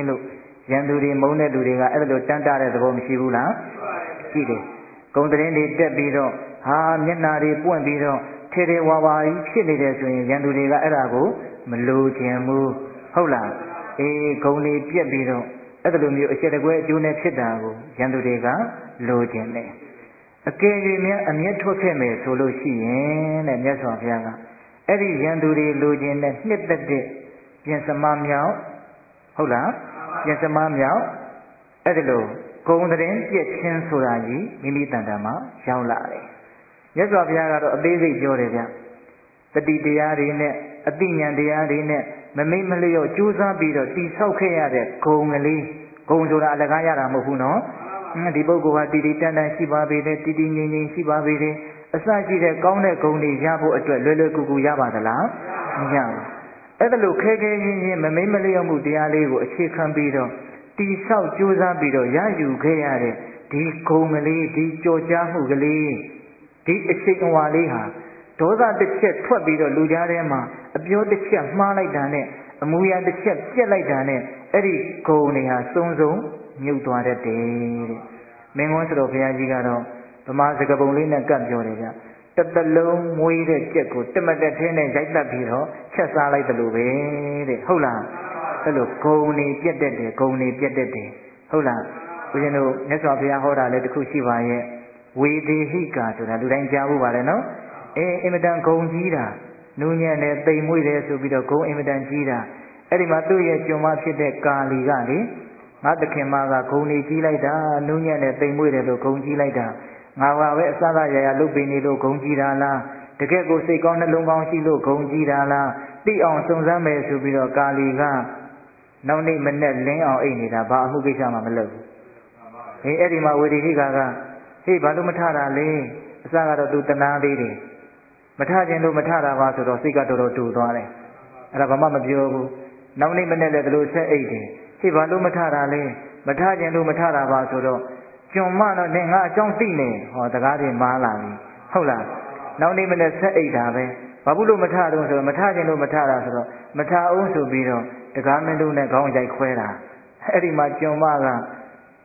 လို့ရန်သူတွေမုန်းတဲ့လူတွေကအဲ့လိုတန်းတတဲ့သဘောမရှိဘူးလားရှိတယ်ဂုံတရင်တွေတက်ပြီးတော့ဟာမျက်နာတွေပွင့်ပြီးတော့ထေထေဝါဝါကြီးဖြစ်နေတယ်ဆိုရင်ရန်သူတွေကအဲ့ဒါကိုမလိုချင်ဘူးဟုတ်လားအေးဂုံတွေပြက်ပြီးတော့အဲ့လိုမျိုးအချက်တကွဲအကျိုးနည်းဖြစ်တာကိုရန်သူတွေကလိုချင်တယ်အကယ်၍များအမျက်ထွက်ခဲ့မယ်ဆိုလို့ရှိရင်တဲ့မြတ်စွာဘုရားကအဲ့ဒီရန်သူတွေလိုချင်တဲ့နှစ်သက်တဲ့ပြင်စမမြောက်ဟုတ်လားပြင်စမမြောက်အဲ့ဒီလိုဂုံတရင်ပြည့်ချင်းဆိုတာကြီးမိမိတန်တမှာရောက်လာတယ်မြတ်စွာဘုရားကတော့အသေးစိတ်ပြောတယ်ဗျတတိတရားတွေနဲ့အသိဉာဏ်တရားတွေနဲ့မမိတ်မလျော့ကြိုးစားပြီးတော့တိဆောက်ခဲ့ရတဲ့ဂုံကလေးဂုံဆိုတာအလကားရတာမဟုတ်ဘူးနော်ဒီပုဂ္ဂိုလ်ဟာတည်တည်တန်တန်ရှိပါပေတယ်တည်တည်ငြိမ်ငြိမ်ရှိပါပေတယ်အစရှိတဲ့ကောင်းတဲ့ဂုဏ်တွေရဖို့အတွက်လွယ်လွယ်ကူကူရပါသလားမရဘူးအဲ့ဒါလို့ခဲခဲရင်းရင်းမမိတ်မလျော့မှုတရားလေးကိုအခြေခံပြီးတော့တိဆောက်ကြိုးစားပြီးတော့ရယူခဲ့ရတဲ့ဒီဂုဏ်ကလေးဒီကြော်ကြားမှုကလေးဒီအချိန်အဝါလေးဟာဒေါသတစ်ချက်ထွက်ပြီးတော့လူကြားထဲမှာအပြောတစ်ချက်မှားလိုက်တာနဲ့အမူအရာတစ်ချက်ပြက်လိုက်တာနဲ့အဲ့ဒီဂုဏ်တွေဟာစုံစုံမြုပ်သွားတတ်တယ်တဲ့မင်းကွန်းစတော်ဘုရားကြီးကတော့ဗမာစကားပုံလေးနဲ့ကပ်ပြောတယ်ဗျတစ်တလုံးမွေးတဲ့ကြက်ကိုတမတက်သေးနဲ့ရိုက်တက်ပြီးတော့ချက်စားလိုက်တယ်လို့ပဲတဲ့ဟုတ်လားအဲ့လိုဂုံနေပြက်တတ်တယ်ဂုံနေပြက်တတ်တယ်ဟုတ်လားဦးဇင်းတို့မြတ်စွာဘုရားဟောတာလည်းတစ်ခုရှိပါရဲ့ဝေဒေဟိကာဆိုတာလူတိုင်းကြားဖို့ပါလေနော်အင်မတန်ဂုံကြီးတာနူးညံ့တယ်တိမ်မွေ့တယ်ဆိုပြီးတော့ဂုံအင်မတန်ကြီးတာအဲ့ဒီမှာသူ့ရဲ့ကျွန်မဖြစ်တဲ့ကာလီကလေငါသခင်မကဂုံနေကြီးလိုက်တာနူးညံ့တယ်တိမ်မွေ့တယ်လို့ဂုံကြီးလိုက်တာငါပါပဲအစသာရရလုပ်ပေးနေလို့ဂုံကြီးတာလားတကယ်ကိုစိတ်ကောင်းနှလုံးကောင်းရှိလို့ဂုံကြီးတာလားသိအောင်စုံစမ်းမယ်ဆိုပြီးတော့ကာလီက နောက်နေ့မနဲ့လင်းအောင်အိတ်နေတာဘာအမှုကိစ္စမှမလုပ်ဘူးဟေးအဲ့ဒီမှာဝေဒီဟိကာကဟေးဘာလို့မထတာလဲအစကတော့သူတနာသေးတယ်မထခြင်းလို့မထတာပါဆိုတော့စိတ်ကတော်တော်တူသွားတယ်အဲ့ဒါဘာမှမပြောဘူးနောက်နေ့မနဲ့လည်းဒီလိုဆက်အိတ်တယ်ဟေးဘာလို့မထတာလဲမထခြင်းလို့မထတာပါဆိုတော့ကျွန်မတော့နဲ့ငါအကြောင်းသိနေဟောတကားတွေမားလာပြီဟုတ်လားနောက်နေ့မနဲ့ဆက်အိတ်တာပဲဘာဘူးလို့မထတော့ဆိုတော့မထခြင်းလို့မထတာဆိုတော့မထအောင်ဆိုပြီးတော့တကားမင်းတို့နဲ့ခေါင်းရိုက်ခွဲတာအဲ့ဒီမှာကျွန်မက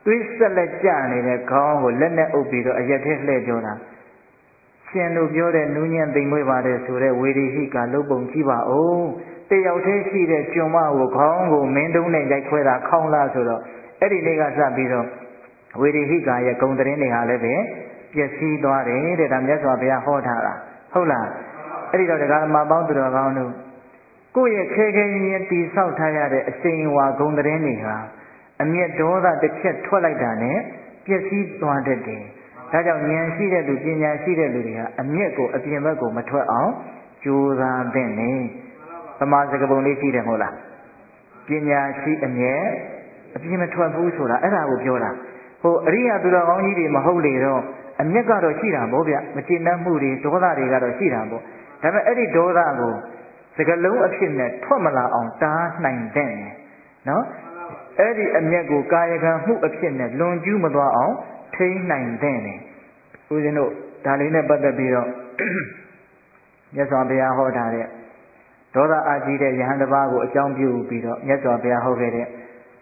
သွေးဆက်လက်ကြနေတဲ့ခေါင်းကိုလက်နဲ့အုပ်ပြီးတော့အရက်ထဲလှည့်ပြောတာရှင်တို့ပြောတဲ့နူးညံ့သိမ်မွေ့ပါတယ်ဆိုတဲ့ဝေဒီဟိကလုံးပုံကြည့်ပါဦးတယောက်တည်းရှိတဲ့ကျွန်မကိုခေါင်းကိုမင်းတုံးနဲ့ရိုက်ခွဲတာခေါင်းလားဆိုတော့အဲ့ဒီနေ့ကစပြီးတော့ဝေဒီဟိကရဲ့ဂုံသတင်းတွေဟာလည်းပဲပျက်စီးသွားတယ်တဲ့ဒါမြတ်စွာဘုရားဟောထားတာဟုတ်လားအဲ့ဒီတော့ဒကာဓမ္မပေါင်းသူတော်ကောင်းတို့ကိုယ့်ရဲ့ခဲခဲရင်းရင်းတည်ဆောက်ထားရတဲ့အစိမ်ဝါဂုံသတင်းတွေဟာအမျက်ဒေါသတစ်ချက်ထွက်လိုက်တာနဲ့ပျက်စီးသွားတတ်တယ်ဒါကြောင့်ဉာဏ်ရှိတဲ့လူပညာရှိတဲ့လူတွေဟာအမျက်ကိုအပြင်ဘက်ကိုမထွက်အောင်ကြိုးစားသင့်တယ်သမာစကပုံလေးရှိတယ်မဟုတ်လားပညာရှိအမျက်အပြင်မထွက်ဘူးဆိုတာအဲ့ဒါကိုပြောတာဟိုအရိယာသူတော်ကောင်းကြီးတွေမဟုတ်လေတော့အမျက်ကတော့ရှိတာပေါ့ဗျမကျေနပ်မှုတွေဒေါသတွေကတော့ရှိတာပေါ့ဒါပေမဲ့အဲ့ဒီဒေါသကိုစကလုံးအဖြစ်နဲ့ထွက်မလာအောင်တားနိုင်တဲ့နော်အဲ့ဒီအမျက်ကိုကာယကံမှုအဖြစ်နဲ့လွန်ကျူးမသွားအောင်ထိန်းနိုင်တဲ့ဦးဇင်းတို့ဒါလေးနဲ့ပတ်သက်ပြီးတော့မြတ်စွာဘုရားဟောထားတဲ့ဒေါသအာကြီးတဲ့ယဟန်တစ်ပါးကိုအကြောင်းပြုပြီးတော့မြတ်စွာဘုရားဟောခဲ့တဲ့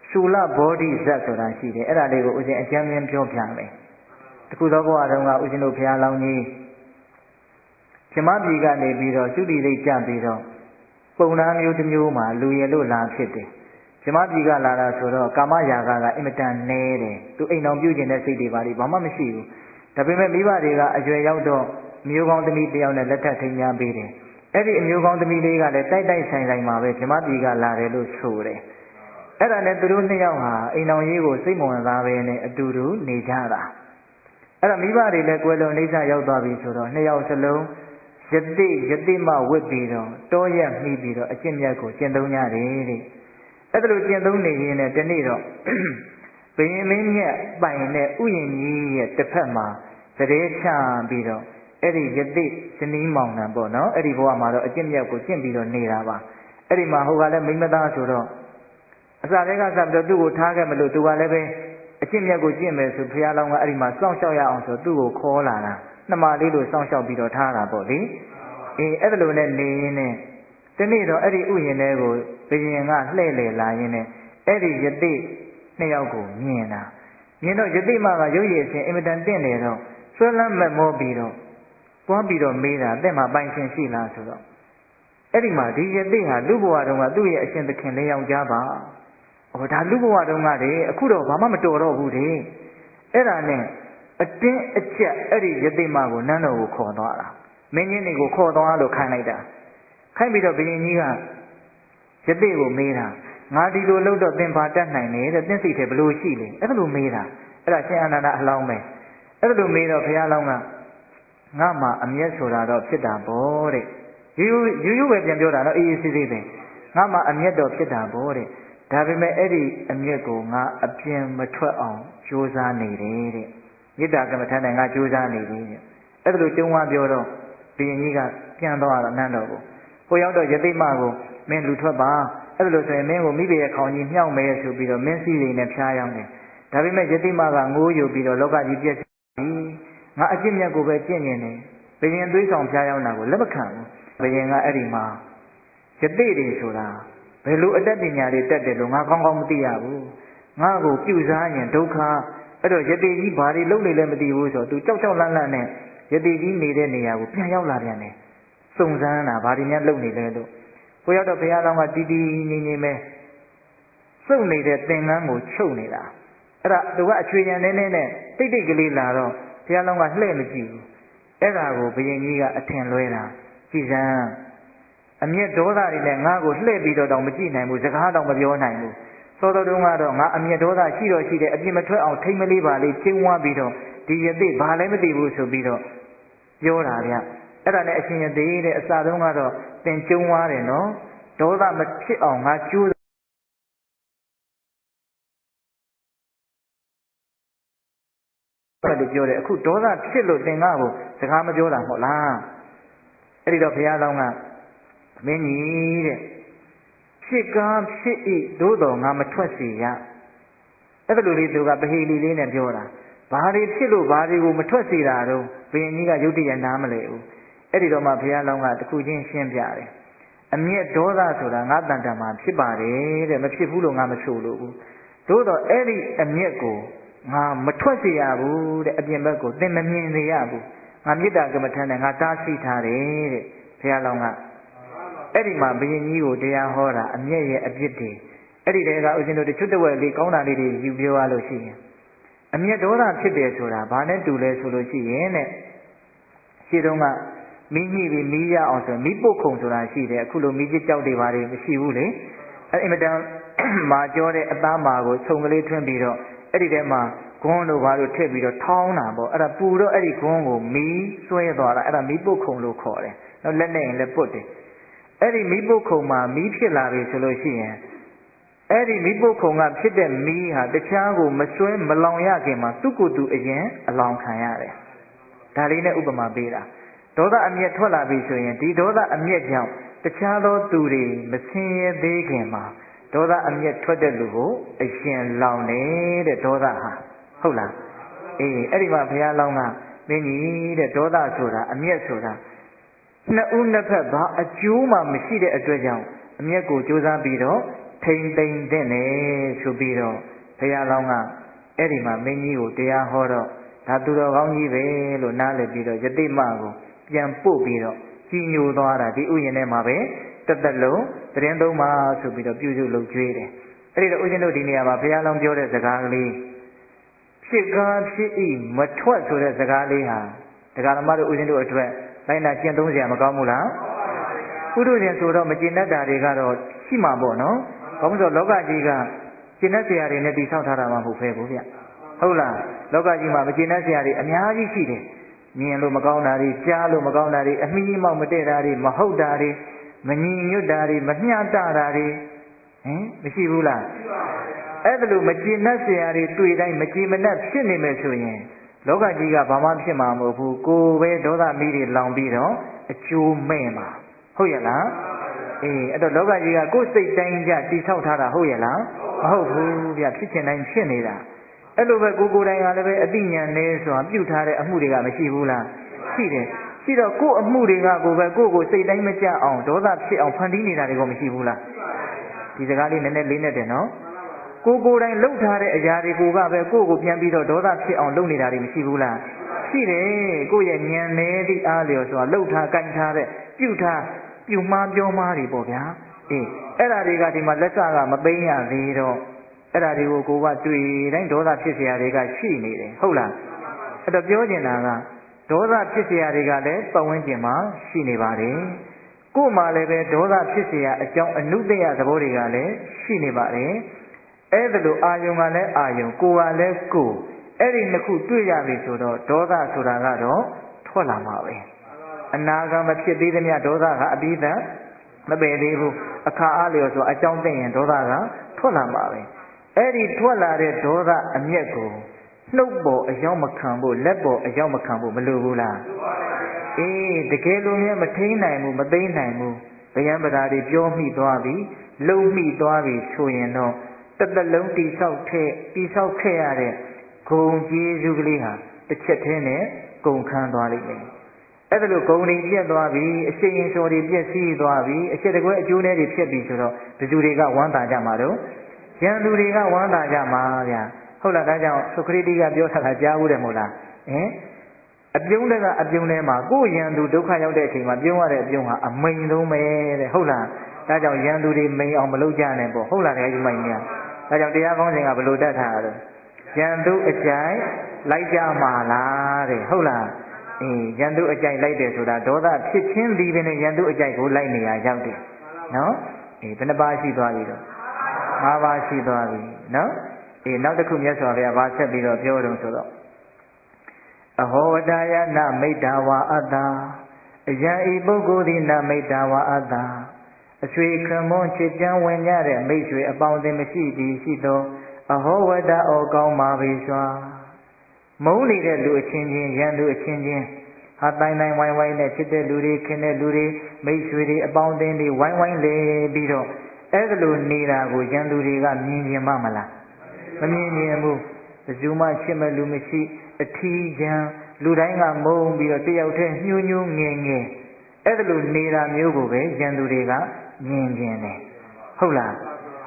ရှူလဘောဓိဇတ်ဆိုတာရှိတယ်အဲ့ဒါလေးကိုဦးဇင်းအကျဉ်းချင်းပြောပြမယ်တခုသောဘဝတုန်းကဦးဇင်းတို့ဘုရားလောင်းကြီးဇမပြည်ကနေပြီးတော့သုတိရိတ်ကြပြီးတော့ပုံနာမျိုးတစ်မျိုးမှာလူရလို့လာဖြစ်တယ်ဇမပြည်ကလာတာဆိုတော့ကာမရာဂကအင်မတန်နည်းတယ်သူအိမ်အောင်ပြုကျင်တဲ့စိတ်တွေဘာတွေဘာမှမရှိဘူးဒါပေမဲ့မိဘတွေကအရွယ်ရောက်တော့မျိုးကောင်းသမီးတယောက်နဲ့လက်ထပ်ထိန်များပေးတယ်အဲ့ဒီအမျိုးကောင်းသမီးလေးကလည်းတိုက်တိုက်ဆိုင်ဆိုင်မှာပဲဇမပြည်ကလာတယ်လို့ဆိုတယ်အဲ့ဒါနဲ့သူတို့နှစ်ယောက်ဟာအိမ်အောင်ရေးကိုစိတ်မဝင်စားပဲနဲ့အတူတူနေကြတာအဲ့ဒါမိဘတွေလည်းကွယ်လွန်အိဋ္ဌရောက်သွားပြီဆိုတော့နှစ်ယောက်စလုံးယတိမဝစ်ပြီးတော့တောရက်မိပြီးတော့အကျင့်မြတ်ကိုကျင့်သုံးကြတယ်တဲ့အဲ့ဒါလိုကျင့်သုံးနေရင်လည်းဒီနေ့တော့ဘယင်မင်းမြတ်ပိုင်တဲ့ဥယျာဉ်ကြီးရဲ့တစ်ဖက်မှာသရေချပြီးတော့အဲ့ဒီယတိဇနီးမောင်နှံပေါ့နော်အဲ့ဒီဘဝမှာတော့အကျင့်မြတ်ကိုကျင့်ပြီးတော့နေတာပါအဲ့ဒီမှာဟိုကလည်းမိမသားဆိုတော့အစတည်းကစပြီးတော့သူ့ကိုထားခဲ့မလို့သူကလည်းပဲအကျင့်မြတ်ကိုကျင့်မယ်ဆိုဘုရားလောင်းကအဲ့ဒီမှာစောင့်ရှောက်ရအောင်ဆိုသူ့ကိုခေါ်လာတာနှမလေးလိုစောင့်ရှောက်ပြီးတော့ထားတာပေါ့လေအဲ့ဒါလိုနဲ့နေရင်းနဲ့ဒီနေ့တော့အဲ့ဒီဥယျာဉ်လေးကိုဘယင်ကလှည့်လည်လာရင်းနဲ့အဲ့ဒီယတိနှစ်ယောက်ကိုမြင်တာမြင်တော့ယတိမကရုပ်ရည်အစဉ်အင်မတန်တင့်နေတော့ဆွဲလန်းမက်မောပြီးတော့တွားပြီးတော့မေးတာတဲ့မှာပိုင်ရှင်ရှိလားဆိုတော့အဲ့ဒီမှာဒီယတိဟာလူဘဝတုန်းကသူ့ရဲ့အရှင်သခင်လေးယောက်ျားပါဟောဒါလူဘဝတုန်းကတည်းအခုတော့ဘာမှမတော်တော့ဘူးတဲ့အဲ့ဒါနဲ့အတင်းအကျပ်အဲ့ဒီယတိမကိုနန်းတော်ကိုခေါ်သွားတာမင်းကြီးတွေကိုခေါ်သွားလို့ခိုင်းလိုက်တာခိုင်းပြီးတော့ဘုရင်ကြီးကယတိကိုမေးတာငါဒီလိုလုပ်တော့သင်ဘာတတ်နိုင်လဲတဲ့သင်စိတ်ထဲဘလို့ရှိလဲအဲ့ဒါလိုမေးတာအဲ့ဒါရှင်အာနန္ဒအလောင်းပဲအဲ့ဒါလိုမေးတော့ဘုရားလောင်းကငါမှအမျက်ဆိုတာတော့ဖြစ်တာပေါ့တဲ့ရိုးပဲပြန်ပြောတာနော်အေးအေးဆေးဆေးပဲငါမှအမျက်တော့ဖြစ်တာပေါ့တဲ့ဒါပေမဲ့အဲ့ဒီအမျက်ကိုငါအပြင်မထွက်အောင်ကြိုးစားနေတယ်တဲ့မေတ္တာကမ္မထာနဲ့ငါကြိုးစားနေတယ်တဲ့အဲ့ဒါလိုကျုံးဝါပြောတော့ဘုရင်ကြီးကပြန်သွားတာနန်းတော်ကိုဟိုရောက်တော့ယသိမကိုမင်းလူထွက်ပါအဲ့ဒါလို့ဆိုရင်မင်းကိုမိဘရဲ့ခေါင်းကြီးမြှောက်မယ်ဆိုပြီးတော့မင်းစည်းတွေနဲ့ဖျားရောက်တယ်ဒါပေမဲ့ယသိမကငိုးယူပြီးတော့လောကကြီးပြည့်စုံပြီငါအကျင့်မြတ်ကိုပဲကျင့်နေတယ်ဘယင်သွေးဆောင်ဖျားရောက်တာကိုလက်မခံဘူးဘယင်ကအဲ့ဒီမှာယသိတွေဆိုတာဘယ်လိုအတတ်ပညာတွေတက်တယ်လို့ငါကောင်းကောင်းမသိရဘူးငါ့ကိုပြုစားရင်ဒုက္ခအဲ့တော့ယသိကြီးဘာတွေလုပ်နေလဲမသိဘူးဆိုတော့ तू ကြောက်ကြောက်လန့်လန့်နဲ့ယသိကြီးနေတဲ့နေရာကိုပြန်ရောက်လာပြန်တယ်စုံစမ်းတာဘာတွေများလုပ်နေလဲလို့ဘုရားတော်ဘုရားတော်ကတီးတီးငြိမ်ငြိမ်ပဲစုပ်နေတဲ့သင်္ကန်းကိုချုပ်နေတာအဲ့ဒါသူကအချွေရံနေနဲ့တိတ်တိတ်ကလေးလာတော့ဘုရားတော်ကလှည့်မကြည့်ဘူးအဲ့ဒါကိုဘုရင်ကြီးကအထင်လွဲတာကြည်စမ်းအမျက်ဒေါသတွေနဲ့ငါ့ကိုလှည့်ပြီးတော့တောင်မကြည့်နိုင်ဘူးစကားတောင်မပြောနိုင်ဘူးသောတော်တုန်းကတော့ငါအမျက်ဒေါသရှိတော့ရှိတယ်အပြစ်မထွက်အောင်ထိမ့်မလေးပါလေးကျင်းဝါပြီးတော့ဒီယသိဘာလည်းမသိဘူးဆိုပြီးတော့ပြောတာဗျအဲ့ဒါနဲ့အရှင်ယသိတဲ့အစာတုန်းကတော့သင်ကျုံသွားတယ်နော်ဒေါသမဖြစ်အောင်ငါကြိုး ဘယ်လိုပြောတယ်အခုဒေါသဖြစ်လို့သင်္ကကိုစကားမပြောတာမဟုတ်လားအဲ့ဒီတော့ဘုရားလောင်းကမင်းကြီးတဲ့ဖြစ်ကားဖြစ်ဤသို့တော်ငါမထွက်စေရအဲ့ဒါလိုလေးသူကပဟိလီလေးနဲ့ပြောတာဘာတွေဖြစ်လို့ဘာတွေကိုမထွက်စေတာတော့ဘုရင်ကြီးကယုတ်တိရနားမလဲဘူးအဲ့ဒီတော့မှဘုရားလောင်းကတခုချင်းရှင်းပြတယ်အမျက်ဒေါသဆိုတာငါတန်တမှာဖြစ်ပါတယ်တဲ့မဖြစ်ဘူးလို့ငါမဆိုလို့ဘူးသို့တော့အဲ့ဒီအမျက်ကိုငါမထွက်စေရဘူးတဲ့အပြင်ဘက်ကိုသင်မမြင်စေရဘူးငါမေတ္တာကမ္မထမ်းနဲ့ငါတားဆီးထားတယ်တဲ့ဘုရားလောင်းကအဲ့ဒီမှာဘုရင်ကြီးကိုတရားဟောတာအမျက်ရဲ့အပြစ်တွေအဲ့ဒီတည်းကဦးဇင်းတို့တချွတ်တဝက်လေးကောင်းတာလေးတွေယူပြောရလို့ရှိရင်အမျက်ဒေါသဖြစ်တယ်ဆိုတာဘာနဲ့တူလဲဆိုလို့ရှိရင်တဲ့ရှင်းတော့ကမီးညှိပြီးမီးရအောင်ဆိုမီးပုတ်ခုံဆိုတာရှိတယ်အခုလိုမီးချစ်ကြောက်တွေပါတယ်မရှိဘူးလေအဲ့အင်မတန်မာကြောတဲ့အသားမာကိုခြုံကလေးထွင်းပြီးတော့အဲ့ဒီထဲမှာဂွန်းတို့ဘာလို့ထည့်ပြီးတော့ထောင်းတာပေါ့အဲ့ဒါပူတော့အဲ့ဒီဂွန်းကိုမီးဆွဲသွားတာအဲ့ဒါမီးပုတ်ခုံလို့ခေါ်တယ်နောက်လက်နဲ့ရင်လည်းပုတ်တယ်အဲ့ဒီမီးပုတ်ခုံမှာမီးဖြစ်လာပြီဆိုလို့ရှိရင်အဲ့ဒီမီးပုတ်ခုံကဖြစ်တဲ့မီးဟာတခြားကိုမဆွဲမလောင်ရခင်မှာသူ့ကိုယ်သူအရင်အလောင်ခံရတယ်ဒါလေးနဲ့ဥပမာပေးတာဒေါသအမျက်ထွက်လာပြီဆိုရင်ဒီဒေါသအမျက်ကြောင့်တခြားသောသူတွေမဆင်းရဲသေးခင်မှာဒေါသအမျက်ထွက်တဲ့လူကိုအရှင်လောင်နေတဲ့ဒေါသဟာဟုတ်လားအေးအဲ့ဒီမှာဘုရားလောင်းကမင်းကြီးတဲ့ဒေါသဆိုတာအမျက်ဆိုတာနှစ်ဦးနှစ်ဖက်ဘာအကျိုးမှမရှိတဲ့အတွက်ကြောင့်အမျက်ကိုကြိုးစားပြီးတော့ထိမ့်သိမ့်တဲ့နေဆိုပြီးတော့ဘုရားလောင်းကအဲ့ဒီမှာမင်းကြီးကိုတရားဟောတော့ဒါသူတော်ကောင်းကြီးပဲလို့နားလည်ပြီးတော့ယတိမကိုပြန်ပို့ပြီးတော့ကြီးညိုသွားတာဒီဥယျာဉ်ထဲမှာပဲတက်တက်လုံးတရင်သုံးပါဆိုပြီးတော့ပြုစုလုပ်ကျွေးတယ်အဲ့ဒီတော့ဦးဇင်းတို့ဒီနေရာမှာဘုရားလောင်းပြောတဲ့စကားကလေးဖြစ်ကားဖြစ်ဤမထွက်ဆိုတဲ့စကားလေးဟာတရားဓမ္မတို့ဦးဇင်းတို့အတွက်လိုက်နာကျင့်သုံးစရာမကောင်းဘူးလားပုထုဇဉ်ဆိုတော့မကျင့်တတ်တာတွေကတော့ရှိမှာပေါ့နော်ဘာလို့ဆိုလောကကြီးကကျင့်တတ်စရာတွေနဲ့တည်ဆောက်ထားတာမှမဟုတ်ပဲဘူးဗျဟုတ်လားလောကကြီးမှာမကျင့်တတ်စရာတွေအများကြီးရှိတယ်မြင်လို့မကောင်းတာတွေကြားလို့မကောင်းတာတွေအမိမောက်မတည့်တာတွေမဟုတ်တာတွေမညီညွတ်တာတွေမမျှတတာတွေမရှိဘူးလားအဲ့ဒါလို့မကျေနပ်စရာတွေတွေ့တိုင်းမကျေမနပ်ဖြစ်နေမယ်ဆိုရင်လောကကြီးကဘာမှဖြစ်မှာမဟုတ်ဘူးကိုယ်ပဲဒေါသမီးတွေလောင်ပြီးတော့အကျိုးမဲ့မှာဟုတ်ရဲ့လားအဲ့တော့လောကကြီးကကိုယ်စိတ်တိုင်းကြတိဆောက်ထားတာဟုတ်ရဲ့လားမဟုတ်ဘူးဗျဖြစ်ချင်တိုင်းဖြစ်နေတာအဲ့လိုပဲကိုယ်တိုင်ကလည်းပဲအသိဉာဏ်နဲ့ဆိုတာပြုထားတဲ့အမှုတွေကမရှိဘူးလားရှိတယ်ရှိတော့ကိုယ်အမှုတွေကကိုယ်ပဲကိုယ့်ကိုစိတ်တိုင်းမကြအောင်ဒေါသဖြစ်အောင်ဖန်တီးနေတာတွေကမရှိဘူးလားဒီစကားလေးနည်းနည်းလေးနဲ့တယ်နော်ကိုယ်တိုင်လှုပ်ထားတဲ့အရာတွေကိုကပဲကိုယ့်ကိုပြန်ပြီးတော့ဒေါသဖြစ်အောင်လုပ်နေတာတွေမရှိဘူးလားရှိတယ်ကိုယ့်ရဲ့ဉာဏ်နဲ့ဒီအားလျော်ဆိုတာလှုပ်ထားကြိုင်ထားတဲ့ပြုမှားပြောမှားတွေပေါ့ဗျာအဲ့ဒါတွေကဒီမှာလက်စကမသိရသေးတော့အဲ့ဒါတွေကိုကိုကတွေ့တိုင်းဒေါသဖြစ်เสียတွေကရှိနေတယ်ဟုတ်လားအဲ့တော့ပြောချင်တာကဒေါသဖြစ်เสียတွေကလည်းပတ်ဝန်းကျင်မှာရှိနေပါတယ်ကို့မှာလည်းပဲဒေါသဖြစ်เสียအကြောင်းအနုတ္တယသဘောတွေကလည်းရှိနေပါတယ်အဲ့ဒါလိုအာယုံကလည်းအာယုံကိုယ်ကလည်းကိုယ်အဲ့ဒီနှစ်ခုတွေ့ရပြီဆိုတော့ဒေါသဆိုတာကတော့ထွက်လာမှာပဲအနာဂတ်မဖြစ်သေးသမျှဒေါသကအပြီးသတ်မပယ်သေးဘူးအခါအားလျော်ဆိုအကြောင်းသိရင်ဒေါသကထွက်လာမှာပဲအဲ့ဒီထွက်လာတဲ့ဒေါသအမျက်ကိုနှုတ်ပေါ်အရောက်မခံဖို့လက်ပေါ်အရောက်မခံဖို့မလိုဘူးလားတကယ်လို့များမထိန်နိုင်ဘူးမသိနိုင်ဘူးဗျံပဓာတွေပြောမိသွားပြီလုံမိသွားပြီဆိုရင်တော့တစ်လုံးတိဆောက်ခဲ့ရတဲ့ဂုံကျေးဇူးကလေးဟာတစ်ချက်တည်းနဲ့ကုန်ခန်းသွားလိမ့်မယ်အဲ့ဒါလို့ဂုံတွေပြတ်သွားပြီအရှိန်ရင်စော်တွေပြည့်စည်သွားပြီအချက်တကွဲအကျိုးနဲ့တွေဖြစ်ပြီဆိုတော့ဘယ်သူတွေကဝမ်းသာကြမှာတော့ရန်သူတွေကဝမ်းသာကြမှာဗျာဟုတ်လားဒါကြောင့်ဆိုခရစ်ကပြောတာကြားဘူးတယ်မို့လားအပြုံးတွေကအပြုံးထဲမှာကိုယ်ရန်သူဒုက္ခရောက်တဲ့အချိန်မှာပြုံးရတဲ့အပြုံးဟာအမိန်ဆုံးပဲတဲ့ဟုတ်လားဒါကြောင့်ရန်သူတွေမိန်အောင်မလုပ်ကြနဲ့ပေါ့ဟုတ်လားတကယ်ကြီးမိုင်များဒါကြောင့်တရားကောင်းစဉ်ကဘယ်လိုတတ်ထားတာလဲရန်သူအကြိုက်လိုက်ကြမှာလားတဲ့ဟုတ်လားရန်သူအကြိုက်လိုက်တယ်ဆိုတာဒေါသဖြစ်ချင်းဒီပင်နဲ့ရန်သူအကြိုက်ကိုလိုက်နေရရောက်တယ်နော်ဘယ်နှပါရှိသွားပြီတော့၅ပါးရှိသွားပြီနော်နောက်တစ်ခုမြတ်စွာဘုရားဗာဆက်ပြီးတော့ပြောတော့ဆိုတော့အဟောဝတယနမိတ္တဝါအတ္တအယံဤပုဂ္ဂိုလ်သည်နမိတ္တဝါအတ္တအဆွေခံမွန်ချစ်ကြံဝင်ကြတဲ့မိတ်ဆွေအပေါင်းအသင်းမရှိသည်ရှိသောအဟောဝတ္တဩကောင်းပါပေစွာ မုန်းနေတဲ့လူအချင်းချင်းရန်သူအချင်းချင်းဟာတိုင်းတိုင်းဝိုင်းဝိုင်းနဲ့ဖြစ်တဲ့လူတွေခင်တဲ့လူတွေမိတ်ဆွေတွေအပေါင်းအသင်းတွေဝိုင်းဝိုင်းလေပြီးတော့အဲ့ဒါလိုနေတာကိုရန်သူတွေကမြင်မြင်မလားမမြင်မြင်ဘူးဘယ်သူမှချစ်မဲ့လူမရှိအထီးကျန်လူတိုင်းကမုန်းပြီးတော့တယောက်တည်းညှိုးညှိုးငယ်ငယ်အဲ့ဒါလိုနေတာမျိုးကိုပဲရန်သူတွေကမြင်ကျင်တယ်ဟုတ်လား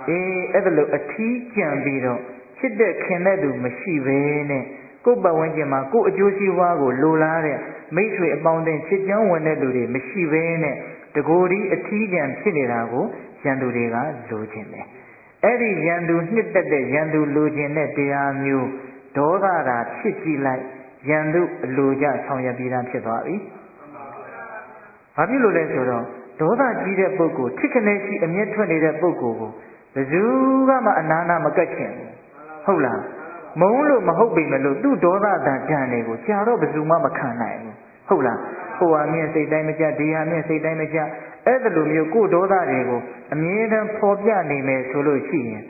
အေးအဲ့ဒါလိုအထီးကျန်ပြီးတော့ချစ်တဲ့ခင်တဲ့လူမရှိပဲနဲ့ကိုယ်ပတ်ဝန်းကျင်မှာကိုယ်အကျိုးစီးပွားကိုလိုလားတဲ့မိတ်ဆွေအပေါင်းအသင်းချစ်ချမ်းဝင်တဲ့လူတွေမရှိဘဲနဲ့တကိုယ်ဒီအထီးကျန်ဖြစ်နေတာကိုရန်သူတွေကလိုချင်တယ်အဲ့ဒီရန်သူနှစ်သက်တဲ့ရန်သူလိုချင်တဲ့တရားမျိုးဒေါသတာဖြစ်ကြည့်လိုက်ရန်သူအလိုကြဆောင်ရွက်ပြီးသားဖြစ်သွားပြီ။ဘာဖြစ်လို့လဲဆိုတော့ဒေါသကြီးတဲ့ပုဂ္ဂိုလ်ထိခနဲ့ရှိအမျက်ထွက်နေတဲ့ပုဂ္ဂိုလ်ကိုဘယ်သူမှအနာနာမကတ်ချင်ဘူး။ဟုတ်လား။မုန်းလို့မဟုတ်ပေမဲ့လို့သူ့ဒေါသတန်ကြံတွေကိုကြာတော့ဘယ်သူမှမခံနိုင်ဘူး။ဟုတ်လား။ဟိုဟာမြင့်စိတ်တိုင်းမကြဒီဟာမြင့်စိတ်တိုင်းမကြအဲ့ဒါလိုမျိုးကိုယ်ဒေါသတွေကိုအမြဲတမ်းဖော်ပြနေမယ်ဆိုလို့ရှိရင်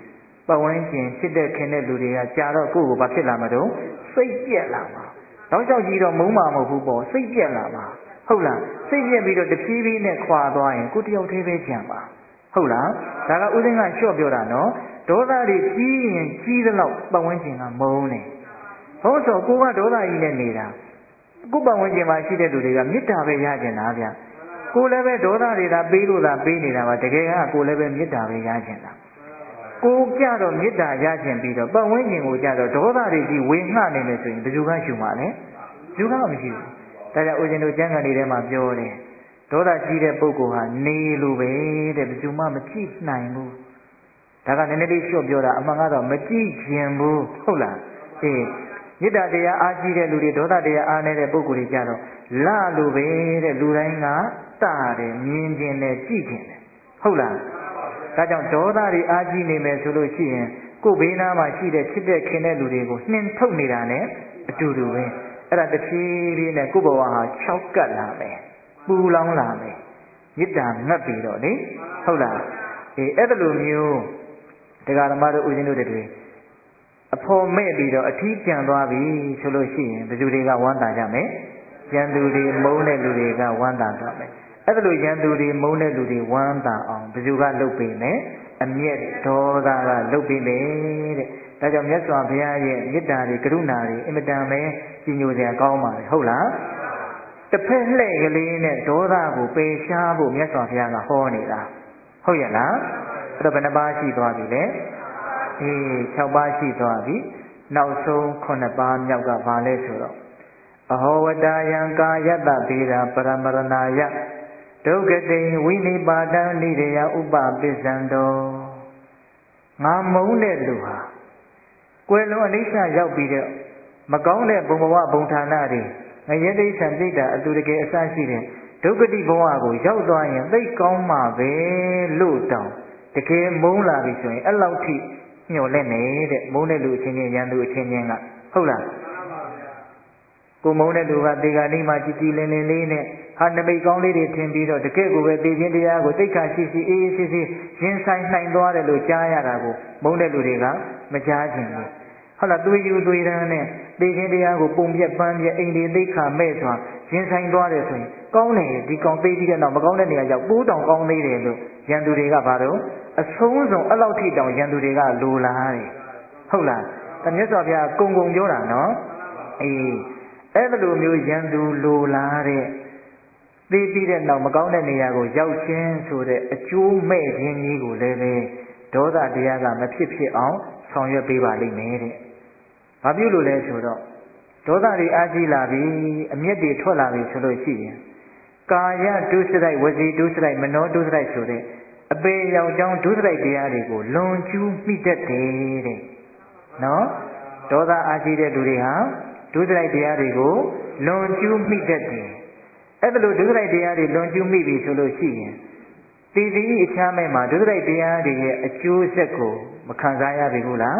ပတ်ဝန်းကျင်ဖြစ်တဲ့ခင်တဲ့လူတွေကကြာတော့ကိုယ့်ကိုဘာဖြစ်လာမှာတော့စိတ်ပြက်လာမှာတော့ကြောက်ကြီးတော့မုန်းမှာမဟုတ်ဘူးပေါ့စိတ်ပြက်လာမှာဟုတ်လားစိတ်ပြက်ပြီးတော့တဖြည်းဖြည်းနဲ့ခွာသွားရင်ကိုတယောက်တည်းပဲကြံပါဟုတ်လားဒါကဥစဉ်ကလျှော့ပြောတာနော်ဒေါသတွေကြီးရင်ကြီးသလောက်ပတ်ဝန်းကျင်ကမုန်းတယ်ဟောဆိုကိုကဒေါသကြီးနဲ့နေတာကိုပတ်ဝန်းကျင်မှာရှိတဲ့လူတွေကမေတ္တာပဲရကြတာဗျကိုလည်းပဲဒေါသတွေသာပေးလို့သာပေးနေတာပါတကယ်ကကိုလည်းပဲမေတ္တာပဲရကြတာကိုကြတော့မေတ္တာရခြင်းပြီးတော့ပတ်ဝန်းကျင်ကိုကြတော့ဒေါသတွေကြီးဝေငှနေမယ်ဆိုရင်ဘယ်သူကရှုမှာလဲဘယ်သူကမရှိဘူးဒါကြောင့်ဦးဇင်းတို့ကျမ်းဂန်တွေထဲမှာပြောတယ်ဒေါသကြီးတဲ့ပုဂ္ဂိုလ်ဟာနေလိုပဲတဲ့ဘယ်သူမှမကြည့်နိုင်ဘူးဒါကနည်းနည်းလေးလျှော့ပြောတာအမှန်ကတော့မကြည့်ခြင်းဘူးဟုတ်လားအေးမေတ္တာတရားအားကြီးတဲ့လူတွေဒေါသတရားအားနည်းတဲ့ပုဂ္ဂိုလ်တွေကြတော့လာလိုပဲတဲ့လူတိုင်းကတာတယ်မြင်ခြင်းနဲ့ကြည့်ခြင်းနဲ့ဟုတ်လားဒါကြောင့်ဒေါသတွေအားကြီးနေမယ်ဆိုလို့ရှိရင်ကိုယ်ဘေးနားမှာရှိတဲ့ချစ်တဲ့ခင်တဲ့လူတွေကိုနှင်ထုတ်နေတာနဲ့အတူတူပဲအဲ့ဒါတဖြည်းဖြည်းနဲ့ကိုယ်ဘဝဟာ၆ကပ်လာမယ်ပူလောင်လာမယ်မေတ္တာငတ်ပြီးတော့လေဟုတ်လားအေးအဲ့ဒါလိုမျိုးတရားဓမ္မတို့ဦးဇင်းတို့တွေအဖို့မဲ့ပြီးတော့အထီးကျန်သွားပြီဆိုလို့ရှိရင်ဘယ်သူတွေကဝမ်းသာကြမလဲရန်သူတွေမုန်းတဲ့လူတွေကဝမ်းသာကြမယ်အဲ့ဒါလိုရန်သူတွေမုန်းတဲ့လူတွေဝမ်းသာအောင်ဘယ်သူကလုပ်ပေးမယ်အမျက်ဒေါသကလုပ်ပေးမယ်တဲ့ဒါကြောင့်မြတ်စွာဘုရားရဲ့မေတ္တာတွေကရုဏာတွေအင်မတန်ပဲကြီးညိုစရာကောင်းပါတယ်ဟုတ်လားတစ်ဖက်လှည့်ကလေးနဲ့ဒေါသကိုပယ်ရှားဖို့မြတ်စွာဘုရားကဟောနေတာဟုတ်ရဲ့လားအဲ့တော့ဘယ်နှပါးရှိသွားပြီလဲအေး6ပါးရှိသွားပြီနောက်ဆုံး9ပါးမြောက်ကဘာလဲဆိုတော့အဟောဝတယံကာယတ္တဗေဒပရမရဏယဒုက္ခတိဝိနိပါဒံနိရေယဥပပိစ္ဆန္တောငါမုန်းတဲ့လူဟာကွယ်လွန်အနိစ္စရောက်ပြီးတဲ့မကောင်းတဲ့ဘုံဘဝဘုံဌာနတွေငရဲတိဆံပြိတ္တာအတူတကယ်အစရှိတဲ့ဒုက္ခတိဘဝကိုရောက်သွားရင်သိကောင်းမှာပဲလို့တောင်းတကယ်မုန်းလာပြီဆိုရင်အဲ့လောက်ထိညှော်လက်နေတဲ့မုန်းတဲ့လူအချင်းချင်းရန်သူအချင်းချင်းကဟုတ်လားကိုမုန်းတဲ့လူကတေဂာနိမှာကြည်ကြည်လင်လင်လေးနဲ့ဟာနမိတ်ကောင်းလေးတွေထင်ပြီးတော့တကယ့်ကိုပဲသိခြင်းတရားကိုသိက္ခာရှိရှိအေးအေးဆေးဆေးရင်ဆိုင်နိုင်သွားတယ်လို့ကြားရတာကိုမုန်းတဲ့လူတွေကမကြားခြင်းဘူးဟုတ်လားသွေးယူသွေးတန်းနဲ့သိခြင်းတရားကိုပုံပြက်ပန်းပြက်အိမ်ဒီသိက္ခာမဲ့စွာရင်ဆိုင်သွားတယ်ဆိုရင်ကောင်းတယ်ဒီကောင်သိပြီးတဲ့နောက်မကောင်းတဲ့နေရာရောက်ပိုးတောင်ကောင်းသေးတယ်လို့ရန်သူတွေကဘာလို့အဆုံးစုံအဲ့လောက်ထိတောင်ရန်သူတွေကလိုလားတယ်ဟုတ်လားတမြတ်စွာဘုရားကုံကုံပြောတာနော်အေးအဲ့လိုမျိုးရန်သူလိုလားတဲ့သိပြီးတဲ့နောက်မကောင်းတဲ့နေရာကိုရောက်ခြင်းဆိုတဲ့အကျိုးမဲ့ခြင်းကြီးကိုလည်းပဲဒေါသတရားကမဖြစ်ဖြစ်အောင်ဆောင်ရွက်ပေးပါလိမ့်မယ်တဲ့။ဘာဖြစ်လို့လဲဆိုတော့ဒေါသတွေအားကြီးလာပြီအမျက်တွေထွက်လာပြီဆိုလို့ရှိရင်ကာယဒုစရိုက်ဝစီဒုစရိုက်မနောဒုစရိုက်ဆိုတဲ့အပေရောင်ကြောင်းဒုစရိုက်တရားတွေကိုလွန်ကျူးမိတတ်တယ်တဲ့။နော်ဒေါသအားကြီးတဲ့လူတွေဟာဒုစရိုက်တရားတွေကိုလွန်ကျူးမိတတ်တယ်။အဲ့ဒါလိုဒုစရိုက်တရားတွေလွန်ကျူးမိပြီဆိုလို့ရှိရင်တည်တည်အခြားမဲ့မှာဒုစရိုက်တရားတွေရဲ့အကျိုးဆက်ကိုမခံစားရပြီဘူးလား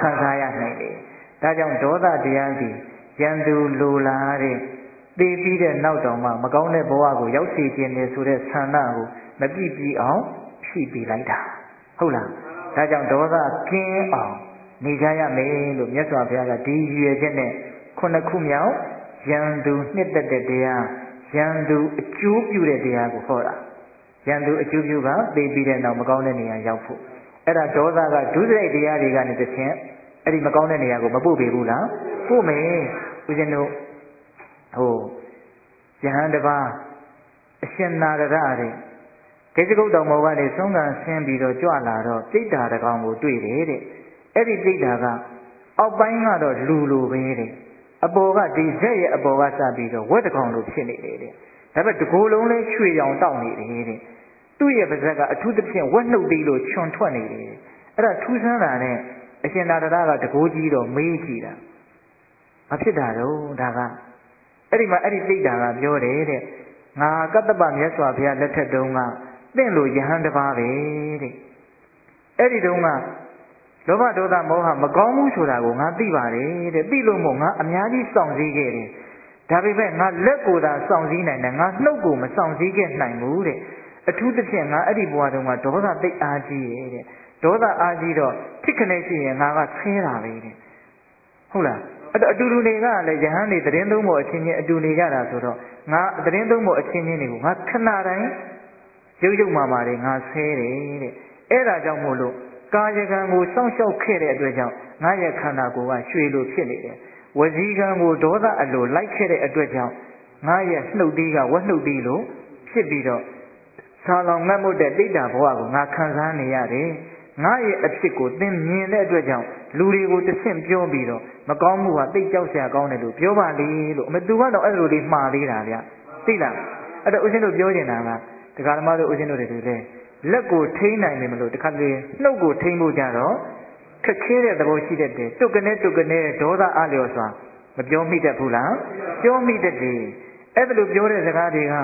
ခံစားရနိုင်တယ်။ဒါကြောင့်ဒေါသတရားကြီးရန်သူလိုလားတဲ့တည်ပြီးတဲ့နောက်တောင်မှမကောင်းတဲ့ဘဝကိုရောက်စီခြင်းနေဆိုတဲ့ဆန္ဒကိုမပြည့်ပြီးအောင်ဖြည့်ပေးလိုက်တာဟုတ်လား။ဒါကြောင့်ဒေါသကင်းအောင်နေကြရမယ်လို့မြတ်စွာဘုရားကဒီရည်ရွယ်ချက်နဲ့ ခုနှစ်ခုမြောက်ယံသူနှစ်သက်တဲ့တရားယံသူအကျိုးပြုတဲ့တရားကိုဟောတာယံသူအကျိုးပြုကသိပြီးတဲ့နောက်မကောင်းတဲ့နေရာရောက်ဖို့အဲ့ဒါဒေါသကဒုစရိုက်တရားတွေကနေတစ်ဆင့်အဲ့ဒီမကောင်းတဲ့နေရာကိုမပို့ပေးဘူးလားပို့မယ်ဦးဇင်းတို့ဟိုယဟန်တပါးအရှင်နာရရတဲ့ဒေသကုတ်တော်မောကနေဆုံးခံဆင်းပြီးတော့ကြွလာတော့ပြိတ္တာတကောင်ကိုတွေ့တယ်တဲ့အဲ့ဒီပြိတ္တာကအောက်ပိုင်းကတော့လူလိုပဲတဲ့အပေါ်ကဒီဇက်ရဲ့အပေါ်ကစပြီးတော့ဝက်တကောင်လိုဖြစ်နေတယ်တဲ့ဒါပေမဲ့တကိုယ်လုံးလဲရွှေရောင်တောက်နေတယ်တဲ့သူ့ရဲ့ပါးစပ်ကအထူးသဖြင့်ဝက်နှုတ်သေးလို့ခြုံထွက်နေတယ်အဲ့ဒါထူးဆန်းတာနဲ့အရှင်နာရရကတကိုးကြီးတော့မေးကြည့်တာမဖြစ်တာတော့ဒါကအဲ့ဒီမှာအဲ့ဒီပြိတ္တာကပြောတယ်တဲ့ငါကတ္တပမြတ်စွာဘုရားလက်ထက်တုန်းကသင်လိုယဟန်တပါးပဲတဲ့အဲ့ဒီတုန်းကလောဘဒေါသမောဟမကောင်းဘူးဆိုတာကိုငါသိပါတယ်တဲ့သိလို့မို့ငါအများကြီးစောင့်စည်းခဲ့တယ်ဒါပေမဲ့ငါလက်ကိုသာစောင့်စည်းနိုင်တယ်ငါနှုတ်ကိုမစောင့်စည်းခဲ့နိုင်ဘူးတဲ့အထူးသဖြင့်ငါအဲ့ဒီဘဝတုန်းကဒေါသသိအားကြီးရဲ့တဲ့ဒေါသအားကြီးတော့ဖြစ်ခနဲ့ရှိရင်ငါကဆင်းတာပဲတဲ့ဟုတ်လားအတူတူတွေကလည်းယဟန်တွေသတင်းသုံးဖို့အချင်းချင်းအတူနေကြတာဆိုတော့ငါသတင်းသုံးဖို့အချင်းချင်းတွေကိုငါခဏတိုင်းရုပ်မာမာတွေငါဆဲတယ်တဲ့အဲ့ဒါကြောင့်မို့လို့ကာယကံကိုစောင့်ရှောက်ခဲ့တဲ့အတွက်ကြောင့်ငါရဲ့ခန္ဓာကိုယ်ကရွှေလိုဖြစ်နေတယ်ဝစီကံကိုဒေါသအလိုလိုက်ခဲ့တဲ့အတွက်ကြောင့်ငါရဲ့နှုတ်သီးကဝက်နှုတ်သီးလိုဖြစ်ပြီးတော့ဆာလောင်ငတ်မှုတဲ့တိတ္တာဘဝကိုငါခံစားနေရတယ်ငါရဲ့အဖြစ်ကိုသင်မြင်တဲ့အတွက်ကြောင့်လူတွေကိုတစ်ဆင့်ပြောပြီးတော့မကောင်းမှုဟာသိကြောက်စရာကောင်းတယ်လို့ပြောပါလေလို့အမေသူကတော့အဲ့လိုလေးမှားသေးတာဗျသိလားအဲ့တော့ဦးဇင်းတို့ပြောနေတာကတရားဓမ္မတို့ဦးဇင်းတို့တွေလေလက်ကိုထိန်းနိုင်တယ်မလို့တခါလေနှုတ်ကိုထိန်းဖို့ကြတော့ခက်ခဲတဲ့သဘောရှိတတ်တယ်တုတ်ကနေဒေါသအလျော်စွာမပြောမိတတ်ဘူးလားပြောမိတတ်တယ်အဲ့ဒါလိုပြောတဲ့စကားတွေက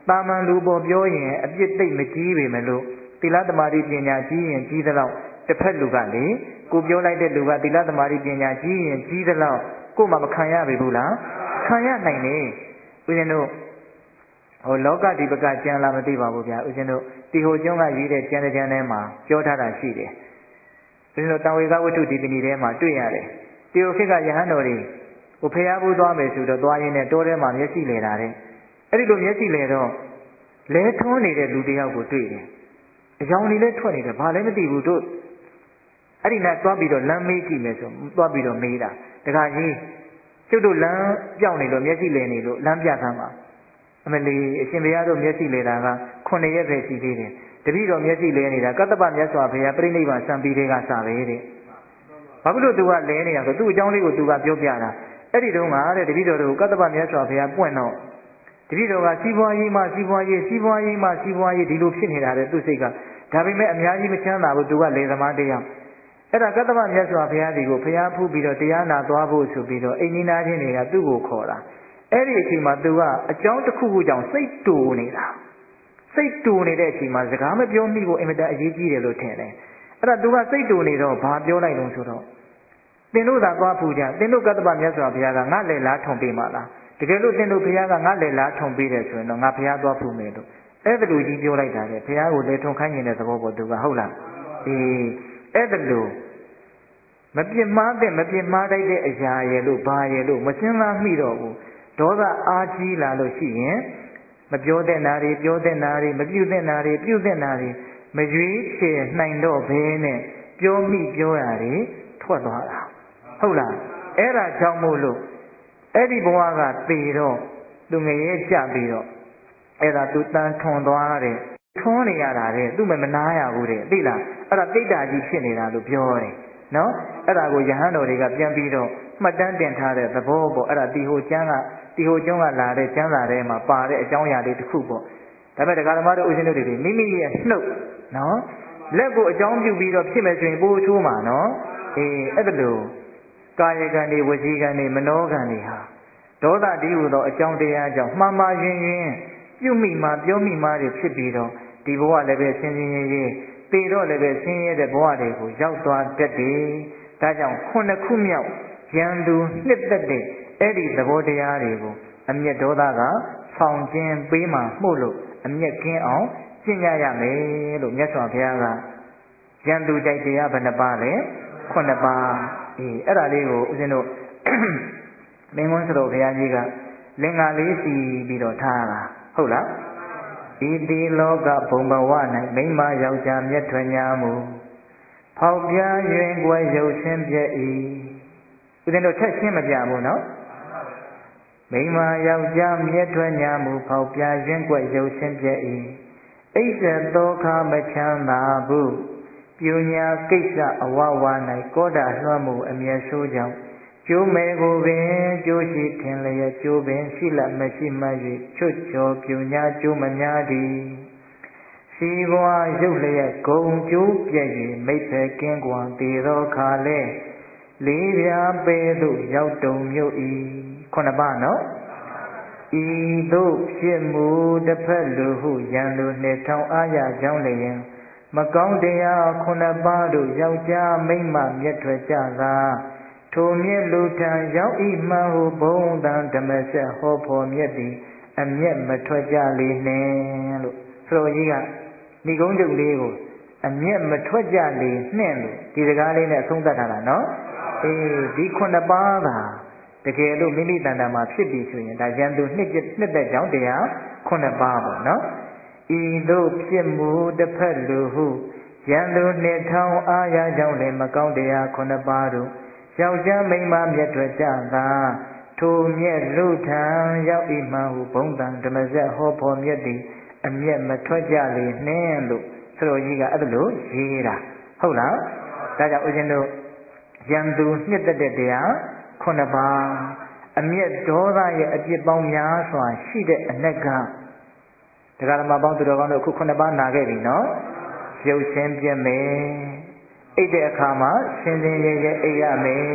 တာမန်လူပေါ်ပြောရင်အပြစ်သိမ့်မကြီးပေမဲ့လို့သီလသမာဓိပညာကြီးရင်ကြီးသလောက်တစ်ဖက်လူကလေကိုပြောလိုက်တဲ့လူကသီလသမာဓိပညာကြီးရင်ကြီးသလောက်ကိုမှမခံရပြီဘူးလားခံရနိုင်တယ်ဦးဇင်းတို့ဟိုလောကဒီပကကျမ်းလာမသိပါဘူးဗျာဦးဇင်းတို့တီဟိုကျွန်းကရေးတဲ့ကျမ်းတစ်ကျမ်းထဲမှာပြောထားတာရှိတယ်ဦးဇင်းတို့တံဝေကဝတ္ထုဒီပဏီထဲမှာတွေ့ရတယ်တီဟိုခေတ်ကယဟန်တော်တွေဟိုဖျားဘူးသွားမယ်ဆိုတော့သွားရင်းနဲ့တောထဲမှာမျက်စိလဲတာတဲ့အဲ့ဒီလိုမျက်စိလဲတော့လဲထွန်းနေတဲ့လူတယောက်ကိုတွေ့တယ်အယောင်တွေလည်းထွက်နေတယ်ဘာလည်းမသိဘူးတို့အဲ့ဒီနဲ့သွားပြီးတော့လမ်းမေးကြည့်မယ်ဆိုသွားပြီးတော့မေးတာတခါကြီးကျုပ်တို့လမ်းပြောင်းနေလို့မျက်စိလဲနေလို့လမ်းပြခမ်းပါအမလီအရှင်ဘုရားတို့မျက်စိလဲတာက9ရက်ပဲရှိသေးတယ်တပည့်တော်မျက်စိလဲနေတာကတ္တပမြတ်စွာဘုရားပြိဋိဘံစံပြီးတဲ့ကစပဲတဲ့ဘာဖြစ်လို့သူကလဲနေရဆိုသူ့အကြောင်းလေးကိုသူကပြောပြတာအဲ့ဒီတုန်းကတဲ့တပည့်တော်တို့ကတ္တပမြတ်စွာဘုရားပွင့်တော့တပည့်တော်ကစီးပွားရေးမှစီးပွားရေးစီးပွားရေးမှစီးပွားရေးဒီလိုဖြစ်နေတာတဲ့သူ့စိတ်ကဒါပေမဲ့အများကြီးမချမ်းသာဘူးသူကလေသမားတရားအဲ့ဒါကတ္တပမြတ်စွာဘုရားဒီကိုဘုရားဖူးပြီးတော့တရားနာသွားဖို့ဆိုပြီးတော့အိမ်နီးနားချင်းတွေကသူ့ကိုခေါ်တာအဲ့ဒီအချိန်မှာသူကအကြောင်းတစ်ခုခုကြောင့်စိတ်တူနေတာစိတ်တူနေတဲ့အချိန်မှာစကားမပြောမိဖို့အင်မတန်အရေးကြီးတယ်လို့ထင်တယ်အဲ့ဒါသူကစိတ်တူနေတော့ဘာပြောလိုက်လို့ဆိုတော့သင်တို့သာသွားဖူးကြသင်တို့ကတ္တပမြတ်စွာဘုရားကငါ့လေလားထုံပေးပါလားတကယ်လို့သင်တို့ဘုရားကငါ့လေလားထုံပေးတယ်ဆိုရင်တော့ငါဘုရားသွားဖူးမယ်လို့အဲ့ဒါလိုကြီးပြောလိုက်တာလေဘုရားကိုလေထုံခိုင်းနေတဲ့သဘောပေါ်သူကဟုတ်လားအေးအဲ့ဒါလိုမပြစ်မှားတဲ့မပြစ်မှားတိုက်တဲ့အရာရဲ့လို့ဘာရဲ့လို့မစင်စားမိတော့ဘူးဒေါသအားကြီးလာလို့ရှိရင်မပြောတဲ့နာတွေပြောတဲ့နာတွေမပြုတဲ့နာတွေပြုတဲ့နာတွေမရွေးချယ်နိုင်တော့ဘဲနဲ့ပြောမိပြောရတယ်ထွက်သွားတာဟုတ်လားအဲ့ဒါကြောင့်မို့လို့အဲ့ဒီဘဝကသေတော့သူငရဲကြပြီးတော့အဲ့ဒါသူတန်းထွန်သွားတယ်ထွန်းနေရတာတဲ့သူမနာရဘူးတဲ့သိလားအဲ့ဒါတိတ်တာကြီးဖြစ်နေတာလို့ပြောတယ်နော်အဲ့ဒါကိုယဟန်တော်တွေကပြန်ပြီးတော့မှတ်တမ်းတင်ထားတဲ့သဘောပေါ့အဲ့ဒါတီဟိုကျွန်းကလာတဲ့ကျမ်းစာထဲမှာပါတဲ့အကြောင်းအရာလေးတစ်ခုပေါ့ဒါပေမဲ့တရားဓမ္မတို့ဦးဇင်းတို့တွေမိမိရဲ့နှုတ်နော်လက်ကိုအကြောင်းပြုပြီးတော့ဖြစ်မယ်ဆိုရင်ပိုးချိုးမှာနော်အေးအဲ့ဒါလို့ကာယကံတွေဝစီကံတွေမနောကံတွေဟာဒေါသတည်းဟူသောအကြောင်းတရားကြောင့်မှားမှားယွင်းယွင်းပြုမိမှာပြောမိမှာတွေဖြစ်ပြီးတော့ဒီဘဝလည်းပဲဆင်းရဲရဲသေတော့လည်းပဲဆင်းရဲတဲ့ဘဝတွေကိုရောက်သွားတတ်တယ်ဒါကြောင့်ခုနှစ်ခုမြောက်ယံသူနှစ်သက်တဲ့အဲ့ဒီသဘောတရားတွေကိုအမျက်ဒေါသကဆောင်ကျင်းပေးမှမှုလို့အမျက်ကင်းအောင်ကျင့်ကြရမယ်လို့မြတ်စွာဘုရားကယံသူကြိုက်တရားဘယ်နှပါလဲ9ပါးအေးအဲ့ဒါလေးကိုဦးဇင်းတို့ မင်းကွန်းစတော်ဘုရားကြီးကလင်္ကာလေးစီပြီးတော့ထားတာဟုတ်လားဤတိလောကဘုံဘဝ၌မိန်းမယောက်ျားမြတ်ထွင်ညာမူဖောက်ပြားရွင်ကွယ်ရုပ်ဆင်းပြည့်၏ဦးဇင်းတို့ချက်ရှင်းမပြဘူးနော်မိန်းမယောက်ျားမြတ်ထွင်ညာမူဖောက်ပြားရွင်ကွယ်ရုပ်ဆင်းပြည့်၏အိစ္ဆသောခမချမ်းသာဘူးပညာကိစ္စအဝဝ၌ကောတာလွှမ်းမှုအမျက်ဆိုးကြောင့်ကျိုးမဲကိုပင်ကျိုးရှိထင်လျက်ကျိုးပင်ရှိလမရှိမှ၍ချွတ်ချော်ပညာကျိုးမများသည်စီဘွားရုပ်လျက်ဂုံကျိုးပြည့်၍မိတ်ဖက်ကင်းကွာတေသောခါလဲလေးပြားပဲသို့ရောက်တုံမြို့၏ခုနှစ်ပါးနော်ဤသို့ဖြစ်မှုတစ်ဖက်လူဟုရန်လူနှစ်ထောင်အားရကြောင်းလျင်မကောင်းတရားခုနှစ်ပါးတို့ယောက်ျားမိန်းမမြတ်ထွက်ကြသာထိုမြတ်လူထံရောက်ဤမှန်ဟုဘုံတန်ဓမ္မဆက်ဟောဖို့မြတ်သည်အမျက်မထွက်ကြလေနှင့်လို့ဆိုတော်ကြီးကဒီကုန်းကျုပ်လေးကိုအမျက်မထွက်ကြလေနှင့်လို့ဒီစကားလေးနဲ့အဆုံးသတ်ထားတာနော်အေးဒီခုနှစ်ပါးသာတကယ်လို့မိမိတန်တာမှာဖြစ်ပြီဆိုရင်ဒါရန်သူနှစ်သက်ကြောင်းတရားခုနှစ်ပါးပေါ့နော်ဤသို့ဖြစ်မှုတစ်ဖက်လူဟုရန်သူနှစ်ထောင်အားရကြောင်းလည်းမကောင်းတရားခုနှစ်ပါးတို့ယောက်ျားမိန်းမမြတ်ထွက်ကြသာထိုမြတ်လူထံရောက်ဤမှဟုဘုံတန်ဓမ္မဆက်ဟောဖို့မြတ်သည်အမျက်မထွက်ကြလေနှင့်လို့ဆိုတော်ကြီးကအဲ့လိုရေးတာဟုတ်လားဒါကြောင့်ဦးဇင်းတို့ရန်သူနှစ်သက်တဲ့တရားခုနှစ်ပါးအမျက်ဒေါသရဲ့အပြစ်ပေါင်းများစွာရှိတဲ့အနက်ကတရားဓမ္မပေါင်းသူတော်ကောင်းတို့အခုခုနှစ်ပါးနာခဲ့ပြီနော်ရုပ်ရှင်ပြည့်မယ်အိတ်တဲ့အခါမှာရှင်းရှင်းရဲရဲအိတ်ရမယ်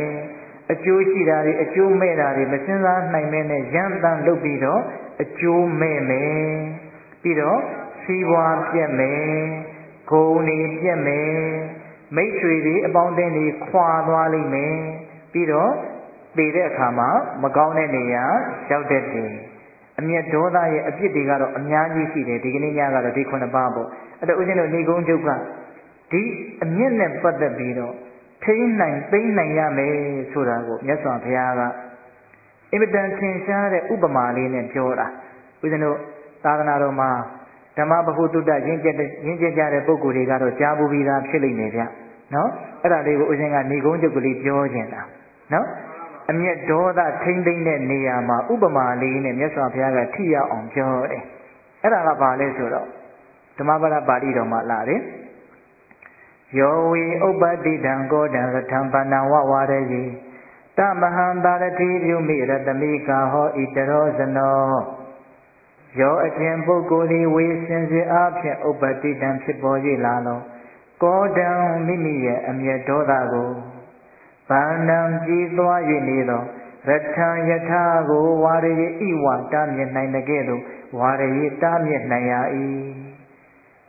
အကျိုးရှိတာတွေအကျိုးမဲ့တာတွေမစင်စားနိုင်မဲနဲ့ရမ်းတမ်းလုပ်ပြီးတော့အကျိုးမဲ့မယ်ပြီးတော့စီးပွားပြည့်မယ်ဂုဏ်တွေပြည့်မယ်မိတ်ဆွေတွေအပေါင်းအသင်းတွေခွာသွားလိမ့်မယ်ပြီးတော့တည်တဲ့အခါမှာမကောင်းတဲ့နေရာရောက်တတ်တယ်အမျက်ဒေါသရဲ့အပြစ်တွေကတော့အများကြီးရှိတယ်ဒီကနေ့ညကတော့ဒီခုနှစ်ပါးပေါ့အဲ့တော့ဦးဇင်းတို့ဏိကုံးချုပ်ကဒီအမျက်နဲ့ပတ်သက်ပြီးတော့ထိန်းနိုင်သိမ်းနိုင်ရမယ်ဆိုတာကိုမြတ်စွာဘုရားကအင်မတန်ထင်ရှားတဲ့ဥပမာလေးနဲ့ပြောတာဦးဇင်းတို့သာသနာတော်မှာဓမ္မပဟုတုတ္တရင်းကျက်ကြတဲ့ပုဂ္ဂိုလ်တွေကတော့ကြားဘူးပြီးသားဖြစ်လိမ့်မယ်ဗျနော်အဲ့ဒါလေးကိုဦးဇင်းကဏိကုံးချုပ်ကလေးပြောခြင်းတာနော်အမျက်ဒေါသထိမ့်သိမ့်တဲ့နေရာမှာဥပမာလေးနဲ့မြတ်စွာဘုရားကထိရောက်အောင်ပြောတယ်အဲ့ဒါကဘာလဲဆိုတော့ဓမ္မပဒပါဠိတော်မှာလာတယ်ယောဝေဥပ္ပတိတံကောတံရထံပဏဝဝရယေတမဟံတာရတိပြုမိရတမိကာဟောဣတရောဇနောယောအကျင့်ပုဂ္ဂိုလ်သည်ဝေစင်စစ်အားဖြင့်ဥပ္ပတိတံဖြစ်ပေါ်၍လာလောကောတံမိမိရဲ့အမျက်ဒေါသကိုဗန္နံကြည်သွား၍နေသောရထံယထာကိုဝါရယေဣဝတားမြစ်နိုင်တဲ့ကဲ့သို့ဝါရယေတားမြစ်နိုင်ရ၏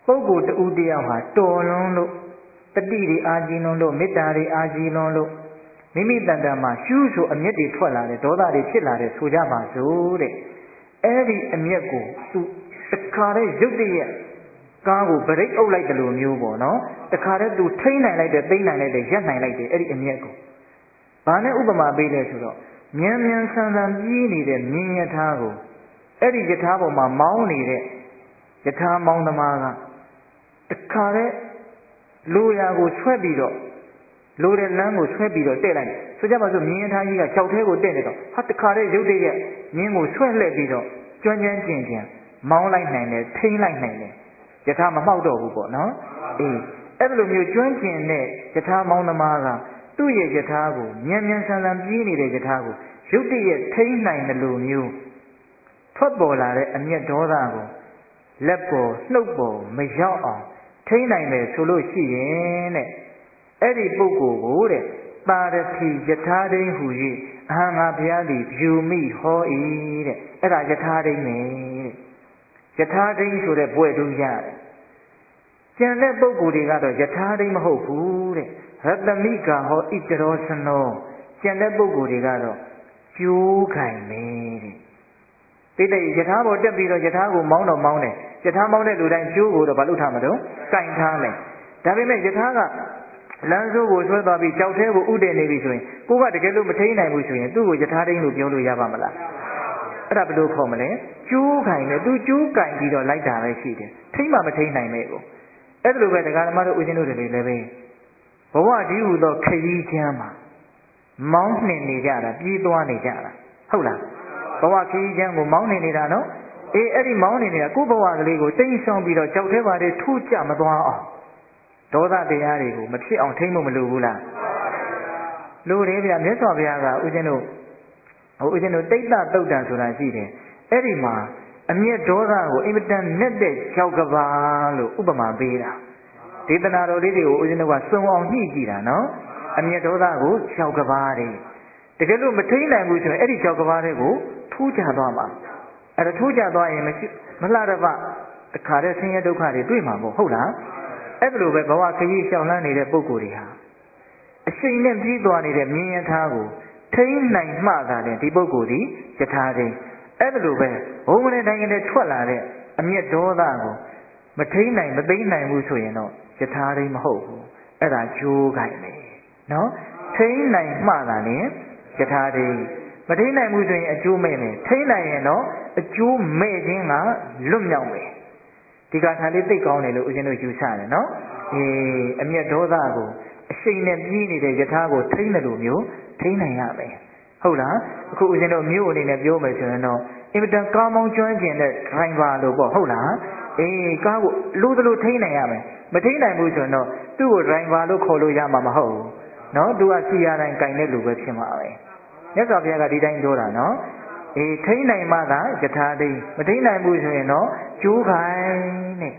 ပုဂ္ဂိုလ်တူတယောက်ဟာတော်လွန်းလို့တတိတွေအာကြီးလွန်းလို့မေတ္တာတွေအာကြီးလွန်းလို့မိမိတန်တန်မှာရှုဆိုအမျက်တွေထွက်လာတယ်ဒေါသတွေဖြစ်လာတယ်ဆိုကြပါစို့တဲ့အဲ့ဒီအမျက်ကိုသူတခါတည်းရုပ်တရက်ကားကိုဗရိတ်အုပ်လိုက်တယ်လို့မျိုးပေါ့နော်တခါတည်းသူထိန်းနိုင်လိုက်တယ်သိမ်းနိုင်လိုက်တယ်ရပ်နိုင်လိုက်တယ်အဲ့ဒီအမျက်ကိုဘာနဲ့ဥပမာပေးလဲဆိုတော့မြန်မြန်ဆန်ဆန်ပြေးနေတဲ့မြင်းယထာကိုအဲ့ဒီယထာပေါ်မှာမောင်းနေတဲ့ယထာမောင်းသမားကတခါတည်းလိုရာကိုဆွဲပြီးတော့လိုတဲ့လမ်းကိုဆွဲပြီးတော့တဲ့လိုက်ဆိုကြပါစို့မြင်းယထာကြီးကကြောက်သေးကိုတဲ့နေတော့ဟာတခါတည်းရုပ်တရက်မြင်းကိုဆွဲလှည့်ပြီးတော့ကျွမ်းကျွမ်းကျင်ကျင်မောင်းလိုက်နိုင်တယ်ထိန်းလိုက်နိုင်တယ်ယထာမမှောက်တော့ဘူးပေါ့နော်အေးအဲ့လိုမျိုးကျွမ်းကျင်တဲ့ယထာမောင်းသမားကသူ့ရဲ့ယထာကိုမြန်မြန်ဆန်ဆန်ပြေးနေတဲ့ယထာကိုရုပ်တရက်ထိန်းနိုင်တယ်လို့မျိုးထွက်ပေါ်လာတဲ့အမျက်ဒေါသကိုလက်ပေါ်နှုတ်ပေါ်မရောက်အောင်ထိန်းနိုင်မယ်ဆိုလို့ရှိရင်တဲ့အဲ့ဒီပုဂ္ဂိုလ်ကိုတဲ့တာရတိယထာဒိဋ္ဌဟူ၍အဟံငါဘုရားသည်ဖြူမိဟော၏တဲ့အဲ့ဒါယထာဒိဋ္ဌနဲ့တဲ့ယထာဒိဋ္ဌဆိုတဲ့ဘွဲ့တူရတယ်ကျန်တဲ့ပုဂ္ဂိုလ်တွေကတော့ယထာဒိဋ္ဌမဟုတ်ဘူးတဲ့ရတမိကာဟောဣတရောစနောကျန်တဲ့ပုဂ္ဂိုလ်တွေကတော့ကျိုးခိုင်မယ်တဲ့ယထာပေါ်တက်ပြီးတော့ယထာကိုမောင်းတော့မောင်းတယ်ယထာမောင်းတဲ့လူတိုင်းကျိုးကိုတော့ဘာလို့ထားမှာတော့ကင်ထားမယ်ဒါပေမဲ့ယထာက လမ်းစိုးကိုဆွဲသွားပြီးကြောက်သေးကိုဥတည်နေပြီဆိုရင်ကိုကတကယ်လို့မထိန်နိုင်ဘူးဆိုရင်သူ့ကိုယထာတိန်လို့ပြောလို့ရပါမလားအဲ့ဒါဘယ်လိုခေါ်မလဲကျိုးခိုင်တယ်သူကျိုးကင်ပြီးတော့လိုက်တာပဲရှိတယ်ထိမှမထိန်နိုင်မဲ့ကိုအဲ့ဒါလိုပဲတရားဓမ္မတို့ဦးဇင်းတို့တွေလည်းပဲဘဝဒီဟူသောခရီးချမ်းမှာမောင်းနှင်နေကြတာပြေးသွားနေကြတာဟုတ်လားဘဝခရီးချမ်းကိုမောင်းနှင်နေတာနော်အေးအဲ့ဒီမောင်းနေနေတာကိုယ့်ဘဝကလေးကိုတိမ်ဆောင်ပြီးတော့ကြောက်သေးပါလေထိုးကြမသွားအောင်ဒေါသတရားတွေကိုမဖြစ်အောင်ထိမ့်ဖို့မလိုဘူးလားလိုတယ်ဗျမြတ်စွာဘုရားကဦးဇင်းတို့တိဋ္ဌသုတ်တံဆိုတာရှိတယ်အဲ့ဒီမှာအမျက်ဒေါသကိုအင်မတန်နဲ့တဲ့ကြောက်ကဘာလို့ဥပမာပေးတာဒေသနာတော်လေးတွေကိုဦးဇင်းတို့ကစုံအောင်ညှိကြည့်တာနော်အမျက်ဒေါသကိုကြောက်ကဘာတွေတကယ်လို့မထိနိုင်ဘူးဆိုရင်အဲ့ဒီကြောက်ကဘာတွေကိုထိုးကြသွားမှာအဲ့ဒါထိုးကြသွားရင်မလှတပတခါတည်းဆင်းရဲဒုက္ခတွေတွေ့မှာမဟုတ်လားအဲ့ဒါလိုပဲဘဝခရီးရှောင်လန်းနေတဲ့ပုဂ္ဂိုလ်တွေဟာအရှိန်နဲ့ပြေးသွားနေတဲ့မြင်းရထားကိုထိန်းနိုင်မှသာလေဒီပုဂ္ဂိုလ်ဒီယထာတိအဲ့ဒါလိုပဲဘုံမနဲ့တိုင်းနဲ့ထွက်လာတဲ့အမျက်ဒေါသကိုမထိန်းနိုင်မသိနိုင်ဘူးဆိုရင်တော့ယထာတိမဟုတ်ဘူးအဲ့ဒါကျိုးခိုင်တယ်နော်ထိန်းနိုင်မှသာလေယထာတိမထိန်းနိုင်ဘူးဆိုရင်အကျိုးမဲ့မယ်ထိန်းနိုင်ရင်တော့အကျိုးမဲ့ခြင်းကလွတ်မြောက်မယ်ဒီကထာလေးသိကောင်းတယ်လို့ဦးဇင်းတို့ယူဆတယ်နော်အမျက်ဒေါသကိုအရှိန်နဲ့ပြေးနေတဲ့ယထာကိုထိန်းတယ်လို့မျိုးထိန်းနိုင်ရမယ်ဟုတ်လားအခုဦးဇင်းတို့မျိုးအနေနဲ့ပြောမယ်ဆိုရင်တော့အင်မတန်ကားမောင်းကျွမ်းကျင်တဲ့ driver လို့ပေါ့ဟုတ်လားကားကိုလိုသလိုထိန်းနိုင်ရမယ်မထိန်းနိုင်ဘူးဆိုရင်တော့သူ့ကို driver လို့ခေါ်လို့ရမှာမဟုတ်ဘူးနော်သူကစီရတိုင်းကင်တဲ့လူပဲဖြစ်မှာပဲမြတ်စွာဘုရားကဒီတိုင်းပြောတာနော်ထိန်းနိုင်မှသာယထာတိမထိန်းနိုင်ဘူးဆိုရင်တော့ကျိုးခိုင်နဲ့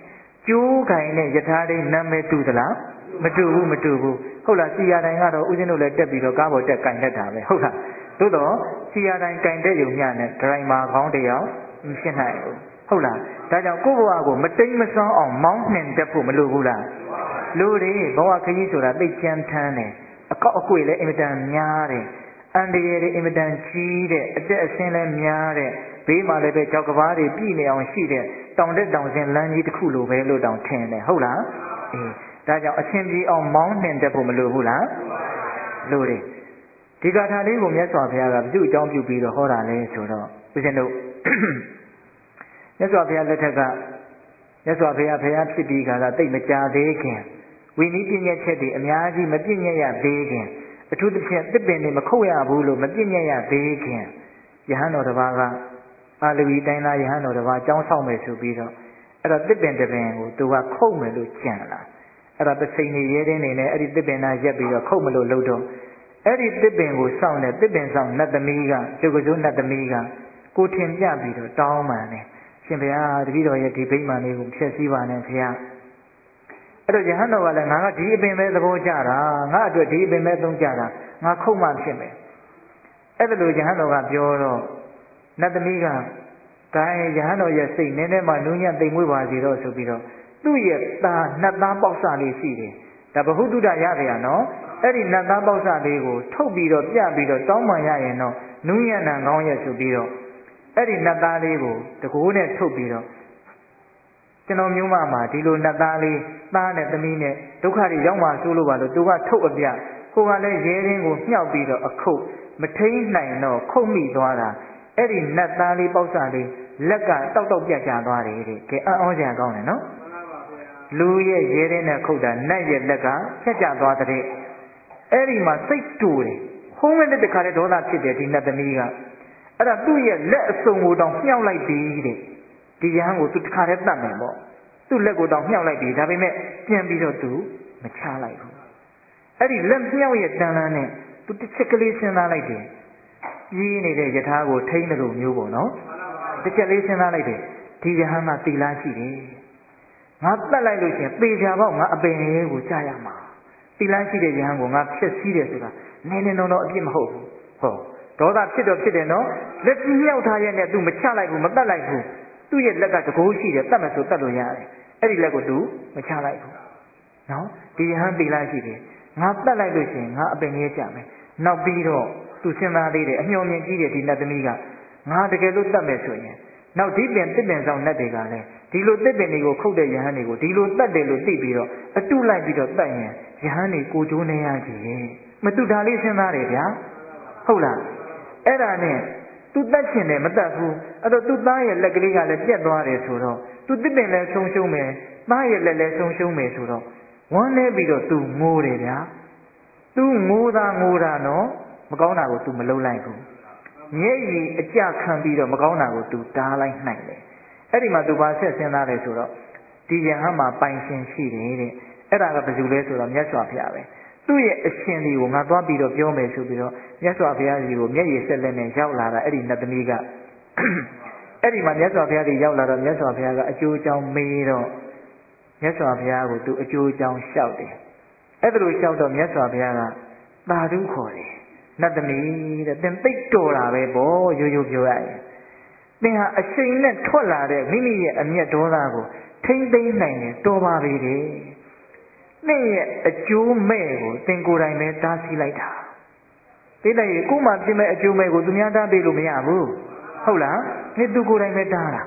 ကျိုးခိုင်နဲ့ယထာတိနာမည်တူသလားမတူဘူးဟုတ်လားစီရတိုင်းကတော့ဦးဇင်းတို့လည်းတက်ပြီးတော့ကားပေါ်တက်ကင်တတ်တာပဲဟုတ်လားသို့တော့စီရတိုင်းကင်တဲ့ယုံညနဲ့ဒရိုင်ဘာခေါင်းတယောက်မဖြစ်နိုင်ဘူးဟုတ်လားဒါကြောင့်ကိုယ့်ဘဝကိုမတိမ်မစွမ်းအောင်မောင်းနှင်တတ်ဖို့မလိုဘူးလားလိုတယ်ဘဝခရီးဆိုတာသိကြမ်းထမ်းတယ်အကောက်အကွေလည်းအင်မတန်များတယ်အန္တရာယ်တွေအင်မတန်ကြီးတဲ့အသက်အဆင်းလည်းများတဲ့ဘေးမှာလည်းပဲကြောက်ကဘာတွေပြည်နေအောင်ရှိတဲ့တောင်တက်တောင်ဆင်းလမ်းကြီးတစ်ခုလိုပဲလို့တောင်ထင်တယ်ဟုတ်လားဒါကြောင့်အရှင်ကြီးအောင်မောင်းနှင်တတ်ဖို့မလိုဘူးလားလိုတယ်ဒီဂါထာလေးကိုမြတ်စွာဘုရားကဘုသူ့အကြောင်းပြုပြီးတော့ဟောတာလဲဆိုတော့ဦးဇင်းတို့မြတ်စွာဘုရားလက်ထက်ကမြတ်စွာဘုရားဖြစ်ပြီးကတိတ်မကြသေးခင်ဝိနည်းပြည့်ညက်ချက်တွေအများကြီးမပြည့်ညက်ရသေးခင်အထူးသဖြင့်တစ်ပင်တွေမခုတ်ရဘူးလို့မပြည့်ညက်ရသေးခင်ယဟန်တော်တစ်ပါးကအာလဝီတိုင်းသားယဟန်တော်တစ်ပါးကြောင်းဆောင်မယ်ဆိုပြီးတော့အဲ့တော့တစ်ပင်တစ်ပင်ကိုသူကခုတ်မယ်လို့ကြံလာအဲ့တော့ပစိန်နေရဲတင်းနေနဲ့အဲ့ဒီတစ်ပင်သားရက်ပြီးတော့ခုတ်မလို့လှုပ်တော့အဲ့ဒီတစ်ပင်ကိုစောင့်တဲ့တစ်ပင်ဆောင်နတ်သမီးကကျုပ်ကကျိုးနတ်သမီးကကိုထင်ပြပြီးတော့တောင်းပန်တယ်ရှင်ဘုရားတပည့်တော်ရဲ့ဒီဗိမာန်လေးကိုဖျက်ဆီးပါနဲ့ဘုရားအဲ့တော့ယဟန်တော်ကလည်းငါကဒီအပင်ပဲသဘောကျတာငါအတွက်ဒီအပင်ပဲသုံးကြတာငါခုတ်မှဖြစ်မယ်အဲ့ဒါလို့ယဟန်တော်ကပြောတော့နတ်သမီးကဂိုင်းယဟန်တော်ရဲ့စိတ်နည်းနည်းမှနူးညံ့သိမ်မွေ့ပါစေတော့ဆိုပြီးတော့သူ့ရဲ့နတ်သားပေါက်စလေးရှိတယ်ဒါဗဟုတုတရရရနော်အဲ့ဒီနတ်သားပေါက်စလေးကိုထုတ်ပြီးတော့ပြပြီးတော့တောင်းပန်ရရင်တော့နူးညံ့တာကောင်းရဲ့ဆိုပြီးတော့အဲ့ဒီနတ်သားလေးကိုတကိုးနဲ့ထုတ်ပြီးတော့ကျွန်တော်မျိုးမမှာဒီလိုနတ်သားလေးသားနဲ့သမီးနဲ့ဒုက္ခတွေရောက်မှဆိုးလို့ပါလို့သူကထုတ်အပြကိုကလည်းရဲရင်းကိုမြှောက်ပြီးတော့အခုတ်မထိန်နိုင်တော့ခုတ်မိသွားတာအဲ့ဒီနတ်သားလေးပေါက်စလေးလက်ကတောက်တောက်ပြတ်ကျသွားတယ်တဲ့ကဲအံ့ဩစရာကောင်းတယ်နော်လူရဲ့ရဲရင်းနဲ့ခုတ်တာနတ်ရဲ့လက်ကဖြတ်ကျသွားတဲ့အဲ့ဒီမှာစိတ်တူတယ်ဟုံးတဲ့တခါတည်းဒေါသဖြစ်တယ်ဒီနတ်သမီးကအဲ့ဒါသူ့ရဲ့လက်အစုံကိုတောင်မြှောက်လိုက်ပြီတဲ့ဒီရဟန်းကိုသူတခါတည်းတတ်မယ်ပေါ့သူ့လက်ကိုတောင်မြှောက်လိုက်ပြီဒါပေမဲ့ပြန်ပြီးတော့သူမချလိုက်ဘူးအဲ့ဒီလက်မြှောက်ရဲ့တန်လန်းနဲ့သူတစ်ချက်ကလေးစဉ်းစားလိုက်တယ်ကြီးနေတဲ့ယထာကိုထိန်းတယ်လို့မျိုးပေါ့နော်တစ်ချက်လေးစဉ်းစားလိုက်တယ်ဒီရဟန်းကတီလာရှိတယ်ငါတတ်လိုက်လို့ရှိရင်ပေချာပေါ့ငါအပင်လေးကိုကြားရမှာတီလာရှိတဲ့ယဟန်ကိုငါဖျက်ဆီးတယ်ဆိုတာနည်းနည်းတော့အပြစ်မဟုတ်ဘူးဟုတ်ဒေါသဖြစ်တော့ဖြစ်တယ်နော်လက်ကြီးမြောက်ထားရဲ့နဲ့သူမချလိုက်ဘူးမတတ်လိုက်ဘူးသူ့ရဲ့လက်ကတကိုးရှိတယ်တတ်မယ်ဆိုတတ်လို့ရတယ်အဲ့ဒီလက်ကိုသူမချလိုက်ဘူးနော်ဒီယဟန်တီလာရှိတယ်ငါတတ်လိုက်လို့ရှိရင်ငါအပင်လေးကြမယ်နောက်ပြီးတော့သူစဉ်းစားသေးတယ်အမျှော်မြင်ကြည့်တယ်ဒီနတ်သမီးကငါတကယ်လို့တတ်မယ်ဆိုရင်နောက်ဒီပင်တစ်ပင်ဆောင်နတ်တွေကလည်း ဒီလိုတစ်ပင်တွေကိုခုတ်တဲ့ယဟန်တွေကိုဒီလိုတတ်တယ်လို့သိပြီးတော့အတုလိုက်ပြီးတော့တတ်ရင်ယဟန်တွေကိုကျိုးနေရကြည်မတူတာလေးစဉ်းစားတယ်ဗျာဟုတ်လားအဲ့ဒါနဲ့သူတတ်ချင်တယ်မတတ်ဘူးအဲ့တော့သူ့သားရဲ့လက်ကလေးကလည်းပြက်သွားတယ်ဆိုတော့သူတစ်ပင်လည်းဆုံးရှုံးမယ်သားရဲ့လက်လည်းဆုံးရှုံးမယ်ဆိုတော့ဝမ်းနေပြီးတော့သူငိုတယ်ဗျာသူငိုတာနော်မကောင်းတာကိုသူမလုံးလိုက်ဘူးမျက်ရည်အကျခံပြီးတော့မကောင်းတာကိုသူတားလိုက်နိုင်တယ်အဲ့ဒီမှာသူဘာဆက်စဉ်းစားလဲဆိုတော့ဒီယဟန်မှာပိုင်ရှင်ရှိတယ်တဲ့အဲ့ဒါကဘယ်သူလဲဆိုတော့မြတ်စွာဘုရားပဲသူ့ရဲ့အရှင်ဒီကိုငါသွားပြီးတော့ပြောမယ်ဆိုပြီးတော့မြတ်စွာဘုရားကြီးကိုမျက်ရည်ဆက်လက်နဲ့ရောက်လာတာအဲ့ဒီနတ်သမီးကအဲ့ဒီမှာမြတ်စွာဘုရားကြီးရောက်လာတော့မြတ်စွာဘုရားကအကျိုးအကြောင်းမေးတော့မြတ်စွာဘုရားကိုသူအကျိုးအကြောင်းလျှောက်တယ်အဲ့ဒါလိုလျှောက်တော့မြတ်စွာဘုရားကသာဓုခေါ်တယ်နတ်သမီးတဲ့သင်သိတော်တာပဲပေါ့ရိုးရိုးပြောရရင်သင်ဟာအချိန်နဲ့ထွက်လာတဲ့မိမိရဲ့အမျက်ဒေါသကိုထိမ့်သိမ်းနိုင်ရင်တော်ပါပြီတဲ့သင်ရဲ့အကျိုးမဲ့ကိုသင်ကိုယ်တိုင်ပဲတားဆီးလိုက်တာသိလိုက်ရင်ကိုယ်မှပြင်မဲ့အကျိုးမဲ့ကိုသူများတားပေးလို့မရဘူးဟုတ်လားဒီသူကိုယ်တိုင်ပဲတားတာ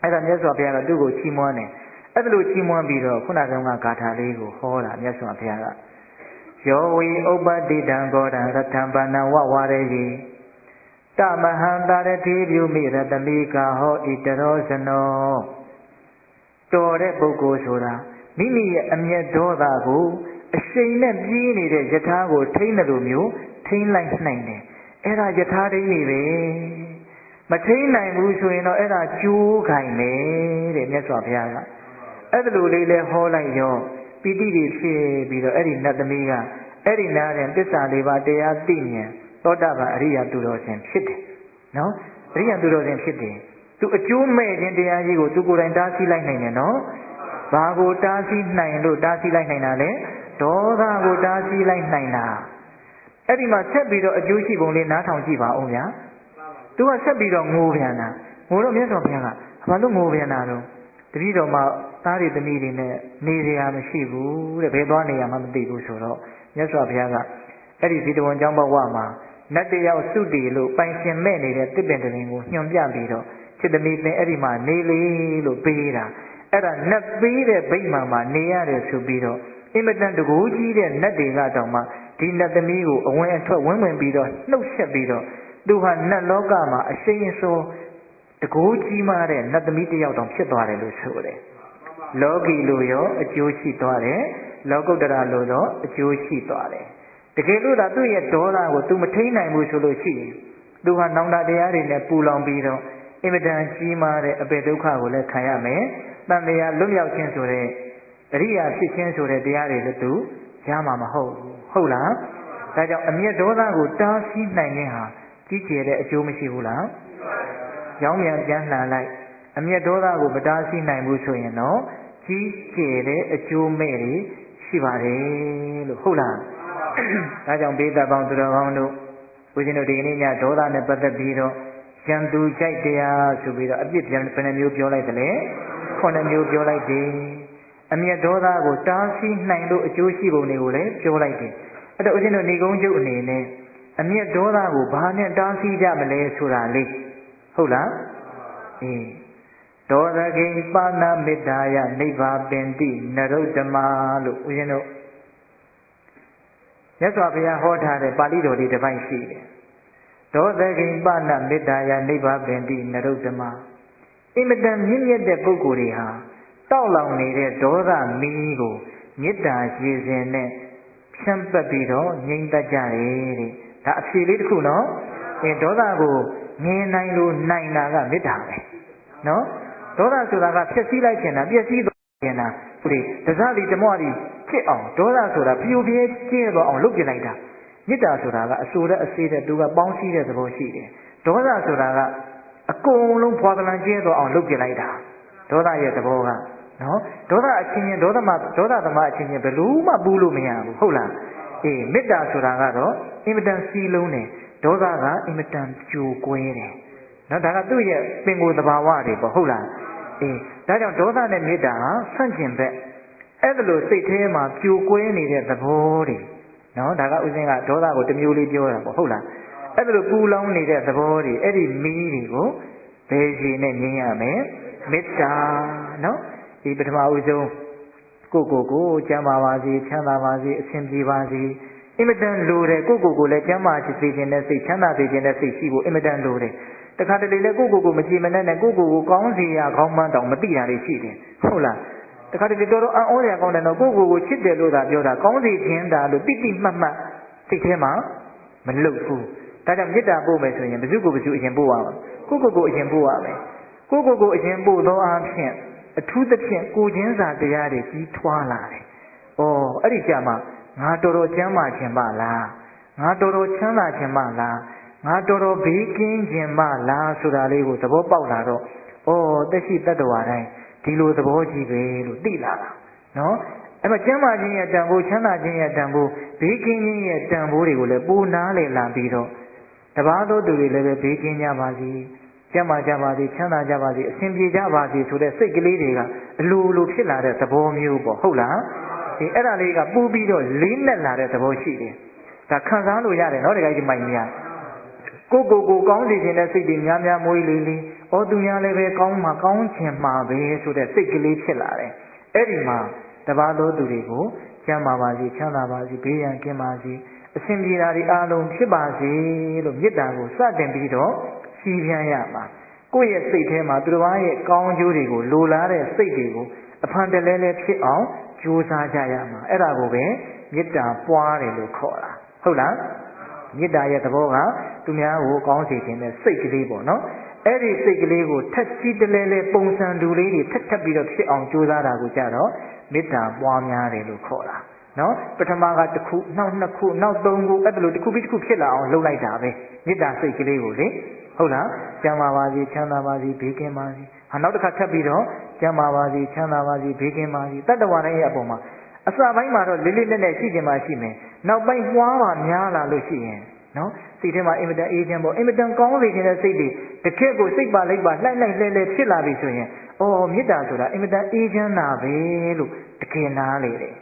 အဲ့ဒါမြတ်စွာဘုရားကသူ့ကိုချီးမွမ်းတယ်အဲ့ဒါလိုချီးမွမ်းပြီးတော့ခုနကဂါထာလေးကိုဟောတာမြတ်စွာဘုရားကယောဝိဥပ္ပတိတံဂောတံရထံပါဏဝဝရေယိတမဟံတာရတိပြုမိရတမိကာဟောဣတရောဇနောတော်တဲ့ပုဂ္ဂိုလ်ဆိုတာမိမိရဲ့အမျက်ဒေါသကိုအရှိန်နဲ့ပြေးနေတဲ့ယထာကိုထိန်းတယ်လို့မျိုးထိန်းလိုက်နိုင်တယ်အဲ့ဒါယထာတိနေပဲမထိန်းနိုင်ဘူးဆိုရင်တော့အဲ့ဒါကျိုးခိုင်တယ်တဲ့မြတ်စွာဘုရားကအဲ့ဒါလိုလေးလဲဟောလိုက်ရောပီတိတွေဖြစ်ပြီးတော့အဲ့ဒီနတ်သမီးကအဲ့ဒီနားတဲ့သစ္စာလေးပါးတရားသိဉာဏ်သောတာပန်အရိယသူတော်စင်ဖြစ်တယ်နော်အရိယသူတော်စင်ဖြစ်တယ်သူအကျိုးမဲ့ခြင်းတရားကြီးကိုသူကိုယ်တိုင်တားဆီးလိုက်နိုင်တယ်နော်ဘာကိုတားဆီးနိုင်လို့တားဆီးလိုက်နိုင်တာလဲဒေါသကိုတားဆီးလိုက်နိုင်တာအဲ့ဒီမှာဆက်ပြီးတော့အကျိုးရှိပုံလေးနားထောင်ကြည့်ပါဦးဗျာသူကဆက်ပြီးတော့ငိုပြန်တာငိုတော့မြတ်စွာဘုရားကဘာလို့ငိုပြန်တာတော့တပည့်တော်မှာသားတွေသမီးတွေနဲ့နေစရာမရှိဘူးတဲ့ဘယ်သွားနေရမှမသိဘူးဆိုတော့မြတ်စွာဘုရားကအဲ့ဒီဒီတဝန်ကျောင်းဘဝမှာနတ်တယောက်စုတည်လို့ပိုင်ရှင်မဲ့နေတဲ့တစ်ပင်တပင်ကိုညွှန်ပြပြီးတော့จิตသမီးသင်အဲ့ဒီမှာနေလေလို့ပေးတာအဲ့ဒါနတ်ပေးတဲ့ဗိမာန်မှာနေရတယ်ဆိုပြီးတော့အင်မတန်တကူကြီးတဲ့နတ်တွေကတောင်မှဒီနတ်သမီးကိုအဝင်အထွက်ဝင်ပြီးတော့နှုတ်ဆက်ပြီးတော့သူဟာနတ်လောကမှာအရှိန်အစောတကူကြီးမားတဲ့နတ်သမီးတယောက်တောင်ဖြစ်သွားတယ်လို့ဆိုတယ်လောကီလိုရောအကျိုးရှိသွားတယ်လောကုတ္တရာလိုရောအကျိုးရှိသွားတယ်တကယ်လို့ဒါသူ့ရဲ့ဒေါသကို तू မထိန်နိုင်ဘူးဆိုလို့ရှိရင် तू ဟာနောင်တတရားတွေနဲ့ပူလောင်ပြီးတော့အင်မတန်ကြီးမားတဲ့အပေဒုက္ခကိုလည်းခံရမယ်တန်တရားလွတ်မြောက်ခြင်းဆိုတဲ့အရိယာဖြစ်ခြင်းဆိုတဲ့တရားတွေလည်း तू ရမှာမဟုတ်ဘူးဟုတ်လားဒါကြောင့်အမျက်ဒေါသကိုတားဆီးနိုင်ခြင်းဟာကြီးကျယ်တဲ့အကျိုးမရှိဘူးလားရောင်းမြန်ပြန်လှန်လိုက်အမျက်ဒေါသကိုမတားဆီးနိုင်ဘူးဆိုရင်တော့ကြီးကျယ်တဲ့အကျိုးမဲ့တွေရှိပါတယ်လို့ဟုတ်လားဒါကြောင့်ဘေးသက်ပေါင်းသူတော်ကောင်းတို့ဦးဇင်းတို့ဒီကနေ့ညဒေါသနဲ့ပတ်သက်ပြီးတော့ရန်သူကြိုက်တရားဆိုပြီးတော့အပြစ်ပြန်ဘယ်နှမျိုးပြောလိုက်တယ်လဲ9မျိုးပြောလိုက်တယ်အမျက်ဒေါသကိုတားဆီးနိုင်လို့အကျိုးရှိပုံတွေကိုလည်းပြောလိုက်တယ်အဲ့တော့ဦးဇင်းတို့နေကုန်းကျုပ်အနေနဲ့အမျက်ဒေါသကိုဘာနဲ့တားဆီးကြမလဲဆိုတာလေးဟုတ်လားဒေါသကိပါဏမေတ္တာယနိဗ္ဗာပင်တိနရုတ္တမလို့ဦးဇင်းတို့မြတ်စွာဘုရားဟောထားတဲ့ပါဠိတော်လေးတစ်ပိုက်ရှိတယ်ဒေါသကိပါဏမေတ္တာယနိဗ္ဗာပင်တိနရုတ္တမအင်မတန်မြင့်မြတ်တဲ့ပုဂ္ဂိုလ်တွေဟာတောက်လောင်နေတဲ့ဒေါသမီးကိုမေတ္တာရည်စင်နဲ့ဖြန့်ပတ်ပြီးတော့ငြိမ်သက်ကြတယ်တဲ့ဒါအဖြေလေးတစ်ခုနော်ဒေါသကိုငြင်းနိုင်လို့နိုင်တာကမေတ္တာပဲနော်ဒေါသဆိုတာကဖြည့်ဆည်းလိုက်ခြင်းတာပြည့်စည်သွားခြင်းတာဒီတစားဒီဓမ္မဒီဖြစ်အောင်ဒေါသဆိုတာဖြူပြဲကျဲသွားအောင်လုပ်ပြလိုက်တာမေတ္တာဆိုတာကအဆိုတဲ့အစေးတဲ့သူကပေါင်းစည်းတဲ့သဘောရှိတယ်ဒေါသဆိုတာကအကုန်လုံးဖွာကလန်ကျဲသွားအောင်လုပ်ပြလိုက်တာဒေါသရဲ့သဘောကနော်ဒေါသအချင်းချင်းဒေါသသမားအချင်းချင်းဘယ်လို့မှပူးလို့မရဘူးဟုတ်လားမေတ္တာဆိုတာကတော့အင်မတန်စီလုံးတယ်ဒေါသကအင်မတန်ကြိုကွဲတယ်နော်ဒါကသူ့ရဲ့ပင်ကိုယ်သဘာဝတွေပေါ့ဟုတ်လားဒါကြောင့်ဒေါသနဲ့မေတ္တာဟာဆန့်ကျင်ဘက်အဲ့ဒါလို့စိတ်ထဲမှာကြိုကွဲနေတဲ့သဘောတွေနော်ဒါကဥစဉ်ကဒေါသကိုတစ်မျိုးလေးပြောတာပေါ့ဟုတ်လားအဲ့ဒါလို့ပူလောင်နေတဲ့သဘောတွေအဲ့ဒီမီးတွေကိုဘယ်စီနဲ့ငြိမ်းရမယ်မေတ္တာ နော်ဒီပထမဦးဆုံးကိုကျမ်းပါပါစေချမ်းသာပါစေအစဉ်ပြေပါစေအင်မတန်လိုတယ်ကိုလည်းကျမ်းမာစေခြင်းနဲ့စိတ်ချမ်းသာစေခြင်းနဲ့စိတ်ရှိဖို့အင်မတန်လိုတယ်တခါတလေလည်းကိုမကြည်မနဲ့ကိုကောင်းစေရခေါင်းမှန်းတောင်မသိတာတွေရှိတယ်ဟုတ်လားတခါတလေတော်အံ့ဩရကောင်းတယ်တော့ကိုချစ်တယ်လို့သာပြောတာကောင်းစေခြင်းတာလို့တိတိမှတ်စိတ်ထဲမှာမလွတ်ဘူးဒါကြောင့်မေတ္တာပို့မယ်ဆိုရင်ဘယ်သူအရင်ပို့ရမှာကိုအရင်ပို့ရမယ်ကိုအရင်ပို့သောအားဖြင့်အထူးသဖြင့်ကိုချင်းစာတရားတွေကြီးထွားလာတယ်။အော်အဲ့ဒီကြမှာငါတော်တော်ကျမ်းမာခြင်းမလားငါတော်တော်ချမ်းသာခြင်းမလားငါတော်တော်ဘေးကင်းခြင်းမလားဆိုတာလေးကိုသဘောပေါက်လာတော့အော်သက်ရှိတတ္တဝါတိုင်းဒီလိုသဘောကြီးပဲလို့သိလာတာနော်အဲ့မှာကျမ်းမာခြင်းရဲ့တန်ဖိုးချမ်းသာခြင်းရဲ့တန်ဖိုးဘေးကင်းခြင်းရဲ့တန်ဖိုးတွေကိုလည်းပိုနားလည်လာပြီးတော့တပါးသောသူတွေလည်းပဲဘေးကင်းကြပါစေကျမ်းမာကြပါစေချမ်းသာကြပါစေအစဉ်ပြေကြပါစေဆိုတဲ့စိတ်ကလေးတွေကအလိုဖြစ်လာတဲ့သဘောမျိုးပေါ့ဟုတ်လားဒီအဲ့ဒါလေးကပူပြီးတော့လေးနက်လာတဲ့သဘောရှိတယ်ဒါခံစားလို့ရတယ်နော်ဒီကိစ္စမိုင်များကိုကောင်းစီခြင်းတဲ့စိတ်တွေများမွေးလေးဩသူများလည်းပဲကောင်းမှကောင်းချင်မှာပဲဆိုတဲ့စိတ်ကလေးဖြစ်လာတယ်အဲ့ဒီမှာတပါးသောသူတွေကိုကျမ်းမာပါစေချမ်းသာပါစေဘေးရန်ကင်းပါစေအစဉ်ပြေတာတွေအားလုံးဖြစ်ပါစေလို့မေတ္တာကိုစတင်ပြီးတော့စီးပြန်ရမှာကိုယ့်ရဲ့စိတ်ထဲမှာသူတစ်ပါးရဲ့ကောင်းကျိုးတွေကိုလိုလားတဲ့စိတ်တွေကိုအဖန်တလဲလဲဖြစ်အောင်ကြိုးစားကြရမှာအဲ့ဒါကိုပဲမေတ္တာပွားတယ်လို့ခေါ်တာဟုတ်လားမေတ္တာရဲ့သဘောကသူများကိုကောင်းစေခြင်းနဲ့စိတ်ကလေးပေါ့နော်အဲ့ဒီစိတ်ကလေးကိုထက်ကြီးတလဲလဲပုံစံတူလေးတွေထက်ပြီးတော့ဖြစ်အောင်ကြိုးစားတာကိုကြတော့မေတ္တာပွားများတယ်လို့ခေါ်တာနော်ပထမကတစ်ခုနောက်နှစ်ခုနောက်သုံးခုအဲ့ဒါလိုတစ်ခုပြီးတစ်ခုဖြစ်လာအောင်လုပ်လိုက်တာပဲမေတ္တာစိတ်ကလေးကိုလေဟုတ်လားကျမ်းမာပါစေချမ်းသာပါစေဘေးကင်းပါစေဟာနောက်တစ်ခါထပ်ပြီးတော့ကျမ်းမာပါစေချမ်းသာပါစေဘေးကင်းပါစေတတ္တဝါတိုင်းရဲ့အပေါ်မှာအစပိုင်းမှာတော့လေးလေးနက်နက်ရှိခြင်းမှရှိမယ်နောက်ပိုင်းပွားပါများလာလို့ရှိရင်နော်စိတ်ထဲမှာအင်မတန်အေးချမ်းပေါ့အင်မတန်ကောင်းစေခြင်းတဲ့စိတ်တွေတကယ့်ကိုစိတ်ပါလိုက်ပါလှိုက်လဲဖြစ်လာပြီဆိုရင်အော်မေတ္တာဆိုတာအင်မတန်အေးချမ်းတာပဲလို့တကယ်နားလေတယ်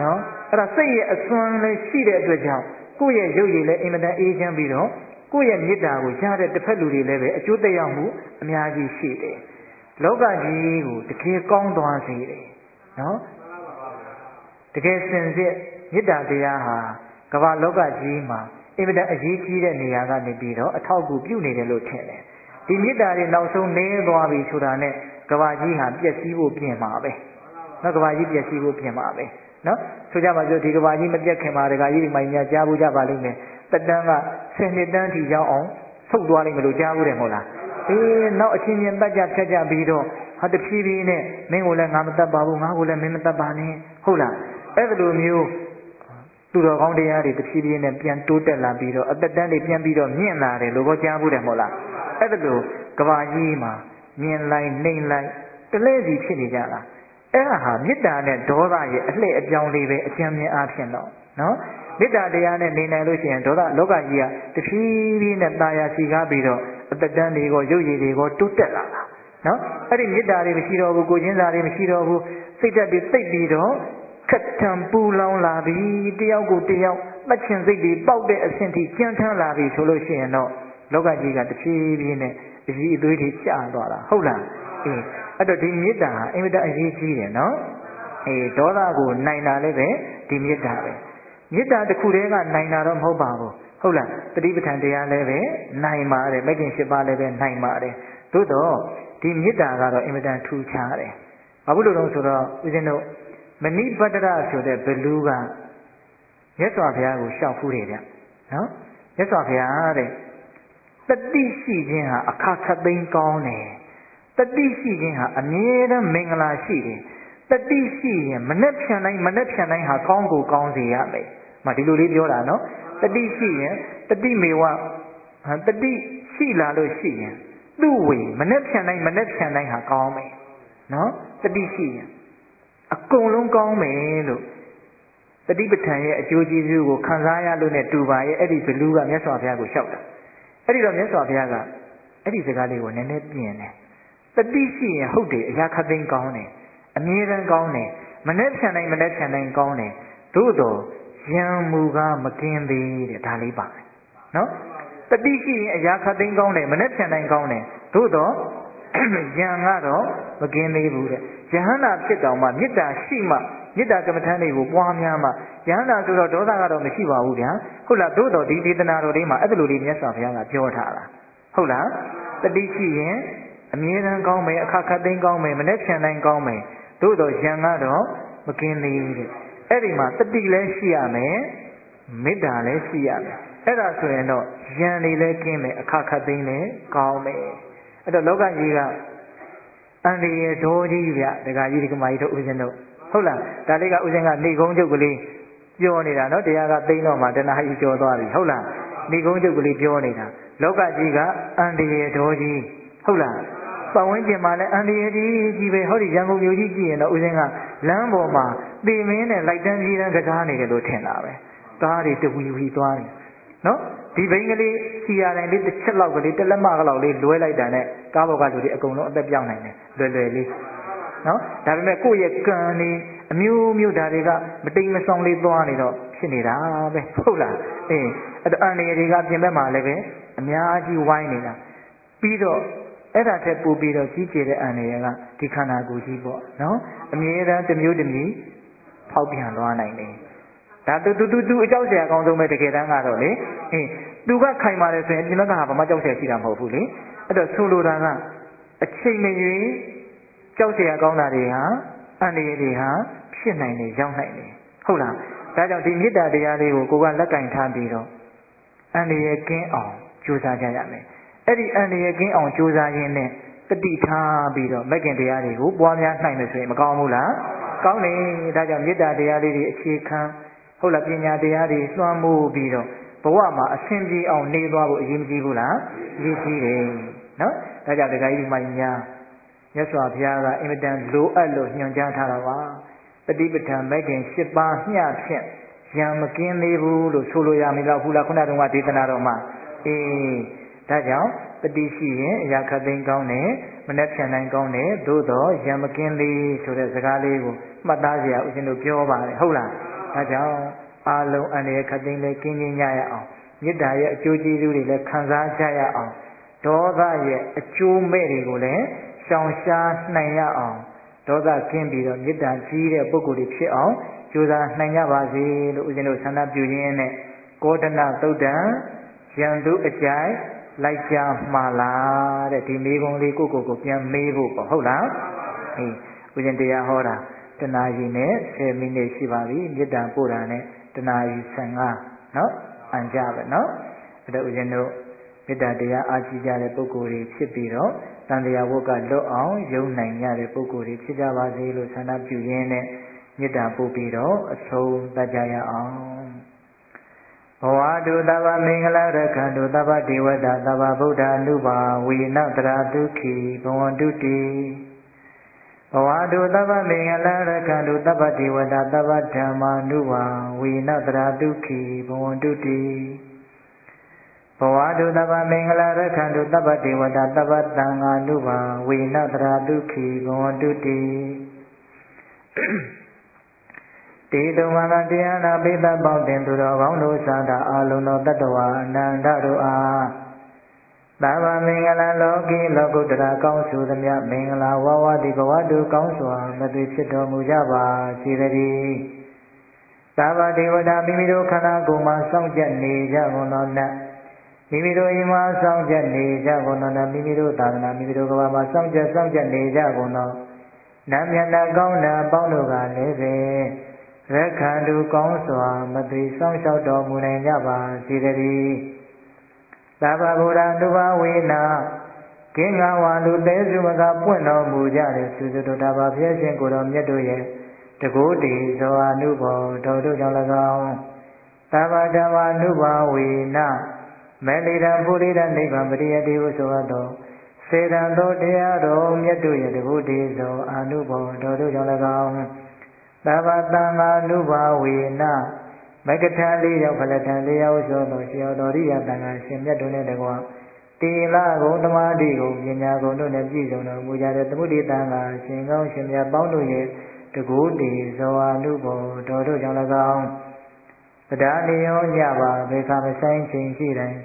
နော်အဲ့ဒါစိတ်ရဲ့အစွမ်းလည်းရှိတဲ့အတွက်ကြောင့်ကိုယ့်ရဲ့ရုပ်ရည်လည်းအင်မတန်အေးချမ်းပြီးတော့ကိုယ့်ရဲ့မေတ္တာကိုရတဲ့တစ်ဖက်လူတွေလည်းပဲအကျိုးသက်ရောက်မှုအများကြီးရှိတယ်လောကကြီးကိုတကယ်ကောင်းသွားစေတယ်နော်တကယ်စင်စစ်မေတ္တာတရားဟာကမ္ဘာလောကကြီးမှာအင်မတန်အရေးကြီးတဲ့နေရာကနေပြီးတော့အထောက်အကူပြုနေတယ်လို့ထင်တယ်ဒီမေတ္တာတွေနောက်ဆုံးနည်းသွားပြီဆိုတာနဲ့ကမ္ဘာကြီးဟာပျက်စီးဖို့ပြင်မှာပဲနော်ကမ္ဘာကြီးပျက်စီးဖို့ပြင်မှာပဲနော်ဆိုကြပါစို့ဒီကမ္ဘာကြီးမပြတ်ခင်မှာဒကာကြီးတွေမိုင်းများကြားဖို့ကြပါလိမ့်မယ်တက်တန်းက10နှစ်တန်းထိရောက်အောင်ဆုတ်သွားလိမ့်မလို့ကြားဘူးတယ်မဟုတ်လားနောက်အချင်းချင်းတတ်ကြဖြတ်ကြပြီးတော့ဟာတဖြည်းဖြည်းနဲ့မင်းကိုလည်းငါမတတ်ပါဘူးငါကိုလည်းမင်းမတတ်ပါနဲ့ဟုတ်လားအဲ့လိုမျိုးသူတော်ကောင်းတရားတွေတဖြည်းဖြည်းနဲ့ပြန်တိုးတက်လာပြီးတော့အသက်တန်းတွေပြန်ပြီးတော့မြင့်လာတယ်လို့ပြောကြားဘူးတယ်မဟုတ်လားအဲ့လိုကဘာကြီးမှာမြင်လိုက်နှိမ်လိုက်တလဲစီဖြစ်နေကြတာအဲ့ဒါဟာမေတ္တာနဲ့ဒေါသရဲ့အလှည့်အပြောင်းလေးပဲအကျဉ်းမြင်အားဖြင့်တော့နော်မေတ္တာတရားနဲ့နေနိုင်လို့ရှိရင်ဒေါသလောကကြီးကတဖြည်းဖြည်းနဲ့တာယာစီကားပြီးတော့အသက်တန်းတွေကိုရုပ်ရည်တွေကိုတိုးတက်လာတာနော်အဲ့ဒီမေတ္တာတွေမရှိတော့ဘူးကိုချင်းစာတွေမရှိတော့ဘူးစိတ်ဓာတ်တွေသိပ်ပြီးတော့ခက်ထန်ပူလောင်လာပြီတယောက်ကိုတယောက်ပတ်ချင်စိတ်တွေပေါက်တဲ့အဆင့်ထိကြမ်းထမ်းလာပြီဆိုလို့ရှိရင်တော့လောကကြီးကတဖြည်းဖြည်းနဲ့အကြီးအသေးတွေကျသွားတာဟုတ်လားအဲ့တော့ဒီမေတ္တာဟာအင်မတန်အရေးကြီးတယ်နော်ဒေါသကိုနိုင်တာလည်းပဲဒီမေတ္တာပဲမေတ္တာတစ်ခုတည်းကနိုင်တာတော့မဟုတ်ပါဘူးဟုတ်လားတတိပဋ္ဌာန်တရားလည်းပဲနိုင်ပါတယ်မဂ္ဂင်၈ပါးလည်းပဲနိုင်ပါတယ်သို့တော့ဒီမေတ္တာကတော့အင်မတန်ထူးခြားတယ်ဘာဖြစ်လို့လဲဆိုတော့ဦးဇင်းတို့မဏိပတ္တရဆိုတဲ့ဘလူးကမြတ်စွာဘုရားကိုလျှောက်ဖူးတယ်ဗျနော်မြတ်စွာဘုရားတဲ့တတိရှိခြင်းဟာအခါခတ်သိမ်းကောင်းတယ်တတိရှိခြင်းဟာအမြဲတမ်းမင်္ဂလာရှိတယ်တတိရှိရင်မနှက်ဖြန်တိုင်းဟာကောင်းကိုကောင်းစေရမယ်မဒီလိုလေးပြောတာနော်တတိရှိရင်တတိမေဝတတိရှိလာလို့ရှိရင်သူ့ဝေမနှက်ဖြန်တိုင်းဟာကောင်းမယ်နော်တတိရှိရင်အကုန်လုံးကောင်းမယ်လို့တတိပဋ္ဌာန်ရဲ့အကျိုးကျေးဇူးကိုခံစားရလို့နဲ့တူပါရဲ့အဲ့ဒီဘလူးကမြတ်စွာဘုရားကိုလျှောက်တာအဲ့ဒီတော့မြတ်စွာဘုရားကအဲ့ဒီစကားလေးကိုနည်းနည်းပြင်တယ်တတိရှိရင်ဟုတ်တယ်အရာခတ်သိမ်းကောင်းတယ်အမြဲတမ်းကောင်းတယ်မနှက်ဖြန်တိုင်းကောင်းတယ်သို့တော့ယံမူကားမကင်းသေးတဲ့ဒါလေးပါတယ်နော်တတိရှိရင်အရာခတ်သိမ်းကောင်းတယ်မနှက်ဖြန်တိုင်းကောင်းတယ်သို့တော့ ယံကတော့မကင်းသေးဘူးတဲ့ယဟန္တာဖြစ်တော်မှာမေတ္တာရှိမှမေတ္တာကမ္မထမ်းတွေကိုပွားများမှယဟန္တာဆိုတော့ဒေါသကတော့မရှိပါဘူးဗျာဟုတ်လားသို့တော်ဒီဒေသနာတော်လေးမှာအဲ့လိုလေးမြတ်စွာဘုရားကပြောထားတာဟုတ်လားတတိရှိရင်အမြဲတမ်းကောင်းမယ်အခါခတ်သိမ်းကောင်းမယ်မနဲ့ဖြန်တိုင်းကောင်းမယ်သို့တော်ယံကတော့မကင်းသေးဘူးတဲ့အဲ့ဒီမှာတတိလည်းရှိရမယ်မေတ္တာလည်းရှိရမယ်အဲ့ဒါဆိုရင်တော့ယံနေလည်းကင်းမယ်အခါခတ်သိမ်းလည်းကောင်းမယ်အဲ့တော့လောကကြီးကအန္တရာယ်ဒိုးကြီးဗျဒကာကြီးဒီကမာကြီးတို့ဦးဇင်းတို့ဟုတ်လားဒါလေးကဦးဇင်းကနေကုန်းချုပ်ကလေးပြောနေတာနော်တရားကသိတော့မှတဏှာကြီးကြော်သွားပြီဟုတ်လားနေကုန်းချုပ်ကလေးပြောနေတာလောကကြီးကအန္တရာယ်ဒိုးကြီးဟုတ်လားပတ်ဝန်းကျင်မှာလည်းအန္တရာယ်ကြီးပဲဟောဒီရန်ကုန်မြို့ကြီးကြည့်ရင်တော့ဦးဇင်းကလမ်းပေါ်မှာပေမင်းနဲ့လိုက်တန်းကြီးတန်းကစားနေတယ်လို့ထင်တာပဲကားတွေတဝီဝီသွားတယ်နော်ဒီဘိန်းကလေးစီရတိုင်းလေးတစ်ချက်လောက်ကလေးတစ်လက်မကလောက်လေးလွဲလိုက်တာနဲ့ကားပေါ်ကလူတွေအကုန်လုံးအသက်ပြောင်းနိုင်တယ်လွယ်လေးနော်ဒါပေမဲ့ကိုယ့်ရဲ့ကံနေအမျိုးမျိုးဓာတ်တွေကမတိမ်မဆောင်လေးသွားနေတော့ဖြစ်နေတာပဲဟုတ်လားအဲ့တော့အန္တရာယ်တွေကပြင်ဘက်မှာလည်းပဲအများကြီးဝိုင်းနေတာပြီးတော့အဲ့ဒါထက်ပိုပြီးတော့ကြီးကျယ်တဲ့အန္တရာယ်ကဒီခန္ဓာကိုယ်ကြီးပေါ့နော်အမြဲတမ်းတစ်မျိုးတစ်မျိုးဖောက်ပြန်သွားနိုင်တယ်ဒါသူအကြောက်เสียအကောင်းဆုံးပဲတကယ်တမ်းကတော့လေသူကခိုင်ပါတယ်ဆိုရင်ဒီဘက်ကဟာဘာမှကြောက်เสียရှိတာမဟုတ်ဘူးလေအဲ့တော့ဆိုလိုတာကအချိန်မရွေးကြောက်เสียကောင်းတာတွေဟာအန္တရာယ်တွေဟာဖြစ်နိုင်တယ်ရောက်နိုင်တယ်ဟုတ်လားဒါကြောင့်ဒီမေတ္တာတရားလေးကိုကလက်ကင်ထားပြီးတော့အန္တရာယ်ကင်းအောင်ကြိုးစားကြရမယ်အဲ့ဒီအန္တရာယ်ကင်းအောင်ကြိုးစားရင်းနဲ့တတိထားပြီးတော့မဂ္ဂင်တရားတွေကိုပွားများနိုင်မယ်ဆိုရင်မကောင်းဘူးလားကောင်းတယ်ဒါကြောင့်မေတ္တာတရားလေးတွေအခြေခံဟုတ်လားပညာတရားတွေလွှမ်းမိုးပြီးတော့ဘဝမှာအဆင်ပြေအောင်နေသွားဖို့အရေးမကြီးဘူးလားအရေးကြီးတယ်နော်ဒါကြောင့်ဒကာကြီးမကြီးများမြတ်စွာဘုရားကအင်မတန်လိုအပ်လို့ညွှန်ကြားထားတာပါပฏิပဋ္ဌာန်မဂ္ဂင်၈ပါးမျှဖြင့်ရံမကင်းသေးဘူးလို့ဆိုလိုရမလို့ဘူးလားခုနကဒေသနာတော်မှာဒါကြောင့်တတိရှိရင်အရာခတ်သိမ်းကောင်းတယ်မနှက်ဖြန်တိုင်းကောင်းတယ်သို့တော့ရံမကင်းသေးဆိုတဲ့စကားလေးကိုမှတ်သားစရာဦးဇင်းတို့ပြောပါတယ်ဟုတ်လားဒါကြောင့်အာလုံးအန္တရာယ်ခတ်သိမ်းလေးကင်းရအောင်မေတ္တာရဲ့အကျိုးကျေးဇူးတွေလည်းခံစားကြရအောင်ဒေါသရဲ့အကျိုးမဲ့တွေကိုလည်းရှောင်ရှားနိုင်ရအောင်ဒေါသကင်းပြီးတော့မေတ္တာကြီးတဲ့ပုဂ္ဂိုလ်တွေဖြစ်အောင်ကြိုးစားနိုင်ကြပါစေလို့ဦးဇင်းတို့ဆန္ဒပြုရင်းနဲ့ကောဒနာသုတ်တံရန်သူအကြိုက်လိုက်ကြမှာလားတဲ့ဒီမေးခွန်းလေးကိုပြန်မေးဖို့ပေါ့ဟုတ်လားဦးဇင်းတရားဟောတာတနာရီနဲ့10မိနစ်ရှိပါပြီမေတ္တာပို့တာနဲ့တနာရီ15နော်အန်ကြပဲနော်အဲ့တော့ဦးဇင်းတို့မေတ္တာတရားအားကြီးကြတဲ့ပုဂ္ဂိုလ်တွေဖြစ်ပြီးတော့တန်တရားဝတ်ကလွတ်အောင်ယုံနိုင်ကြတဲ့ပုဂ္ဂိုလ်တွေဖြစ်ကြပါစေလို့ဆန္ဒပြုရင်းနဲ့မေတ္တာပို့ပြီးတော့အဆုံးသတ်ကြရအောင်ဘဝတုသဗ္ဗမင်္ဂလရခန္တုသဗ္ဗဒေဝတာသဗ္ဗဗုဒ္ဓ ानु ဘာဝေနတရာဒုက္ခိဘဝန္တုတိဘဝတုသဗ္ဗမင်္ဂလရခန္တုသဗ္ဗဒေဝတာသဗ္ဗဓမ္မာ ानु ဘာဝေနတရာဒုက္ခိဘဝန္တုတိဘဝတုသဗ္ဗမင်္ဂလရခန္တုသဗ္ဗဒေဝတာသဗ္ဗသံဃာ ानु ဘာဝေနတရာဒုက္ခိဘဝန္တုတိတေတုံမကတရားနာပိသပေါင်းတင်သူတော်ကောင်းတို့သာသာအာလုံသောတတ္တဝါအနန္တတို့အားသဗ္ဗမင်္ဂလာလောကီလောကုတ္တရာကောင်းစုသမျှမင်္ဂလာဝဝတိဘဝတုကောင်းစွာမသွေဖြစ်တော်မူကြပါစေတည်းသဗ္ဗဒေဝတာမိမိတို့ခန္ဓာကိုယ်မှာစောင့်ကြနေကြကုန်သောနတ်မိမိတို့အိမ်မှာစောင့်ကြနေကြကုန်သောနတ်မိမိတို့သာသနာမိမိတို့ကဘာမှာစောင့်ကြနေကြကုန်သောနတ်မြတ်နာကောင်းနာအပေါင်းတို့ကလည်းပဲရခန္တုကောင်းစွာမသွေဆောင်လျှောက်တော်မူနိုင်ကြပါစေတည်းသဗ္ဗဗုဒ္ဓ ानु ဘာဝေနကင်္ဂဝါလူသေးစုမကပွင့်တော်မူကြတဲ့သုစတုတ္တဘာဖျက်ရှင်ကိုယ်တော်မြတ်တို့ရဲ့တကုတေဇောအနုဘောတော်တို့ကြောင့်၎င်းသဗ္ဗဓမ္မာ ानु ဘာဝေနမေလိရပုရိဒနိဗ္ဗာန်ပရိယတိဟုဆိုသောစေတံသောတရားတော်မြတ်တို့ရဲ့တကုတေဇောအနုဘောတော်တို့ကြောင့်၎င်းသဗ္ဗသံဃာ ानु ဘာဝေနမဂ္ဂထံလေးရောက်ဖလထံလေးရောက်ဆိုသောရှင်တော်ရိယတန်ခါရှင်မြတ်တို့နဲ့တကွာတိလဂုံသမာဓိဂုံပညာဂုံတို့နဲ့ပြည့်စုံတော်မူကြတဲ့သမုဒိတန်ခါရှင်ကောင်းရှင်မြတ်ပေါင်းတို့ရဲ့တကုတေဇောအနုဘောတော်တို့ကြောင့်၎င်းတရားနေရောညပါဘေခမဆိုင်ချိန်ရှိတိုင်း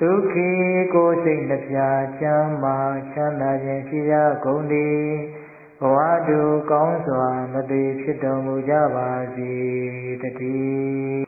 သုခိကိုယ်စိတ်နှပြချမ်းမာချမ်းသာခြင်းရှိရကုန်သည်ဘဝတုကောင်းစွာမသိဖြစ်တော်မူကြပါစေတည်း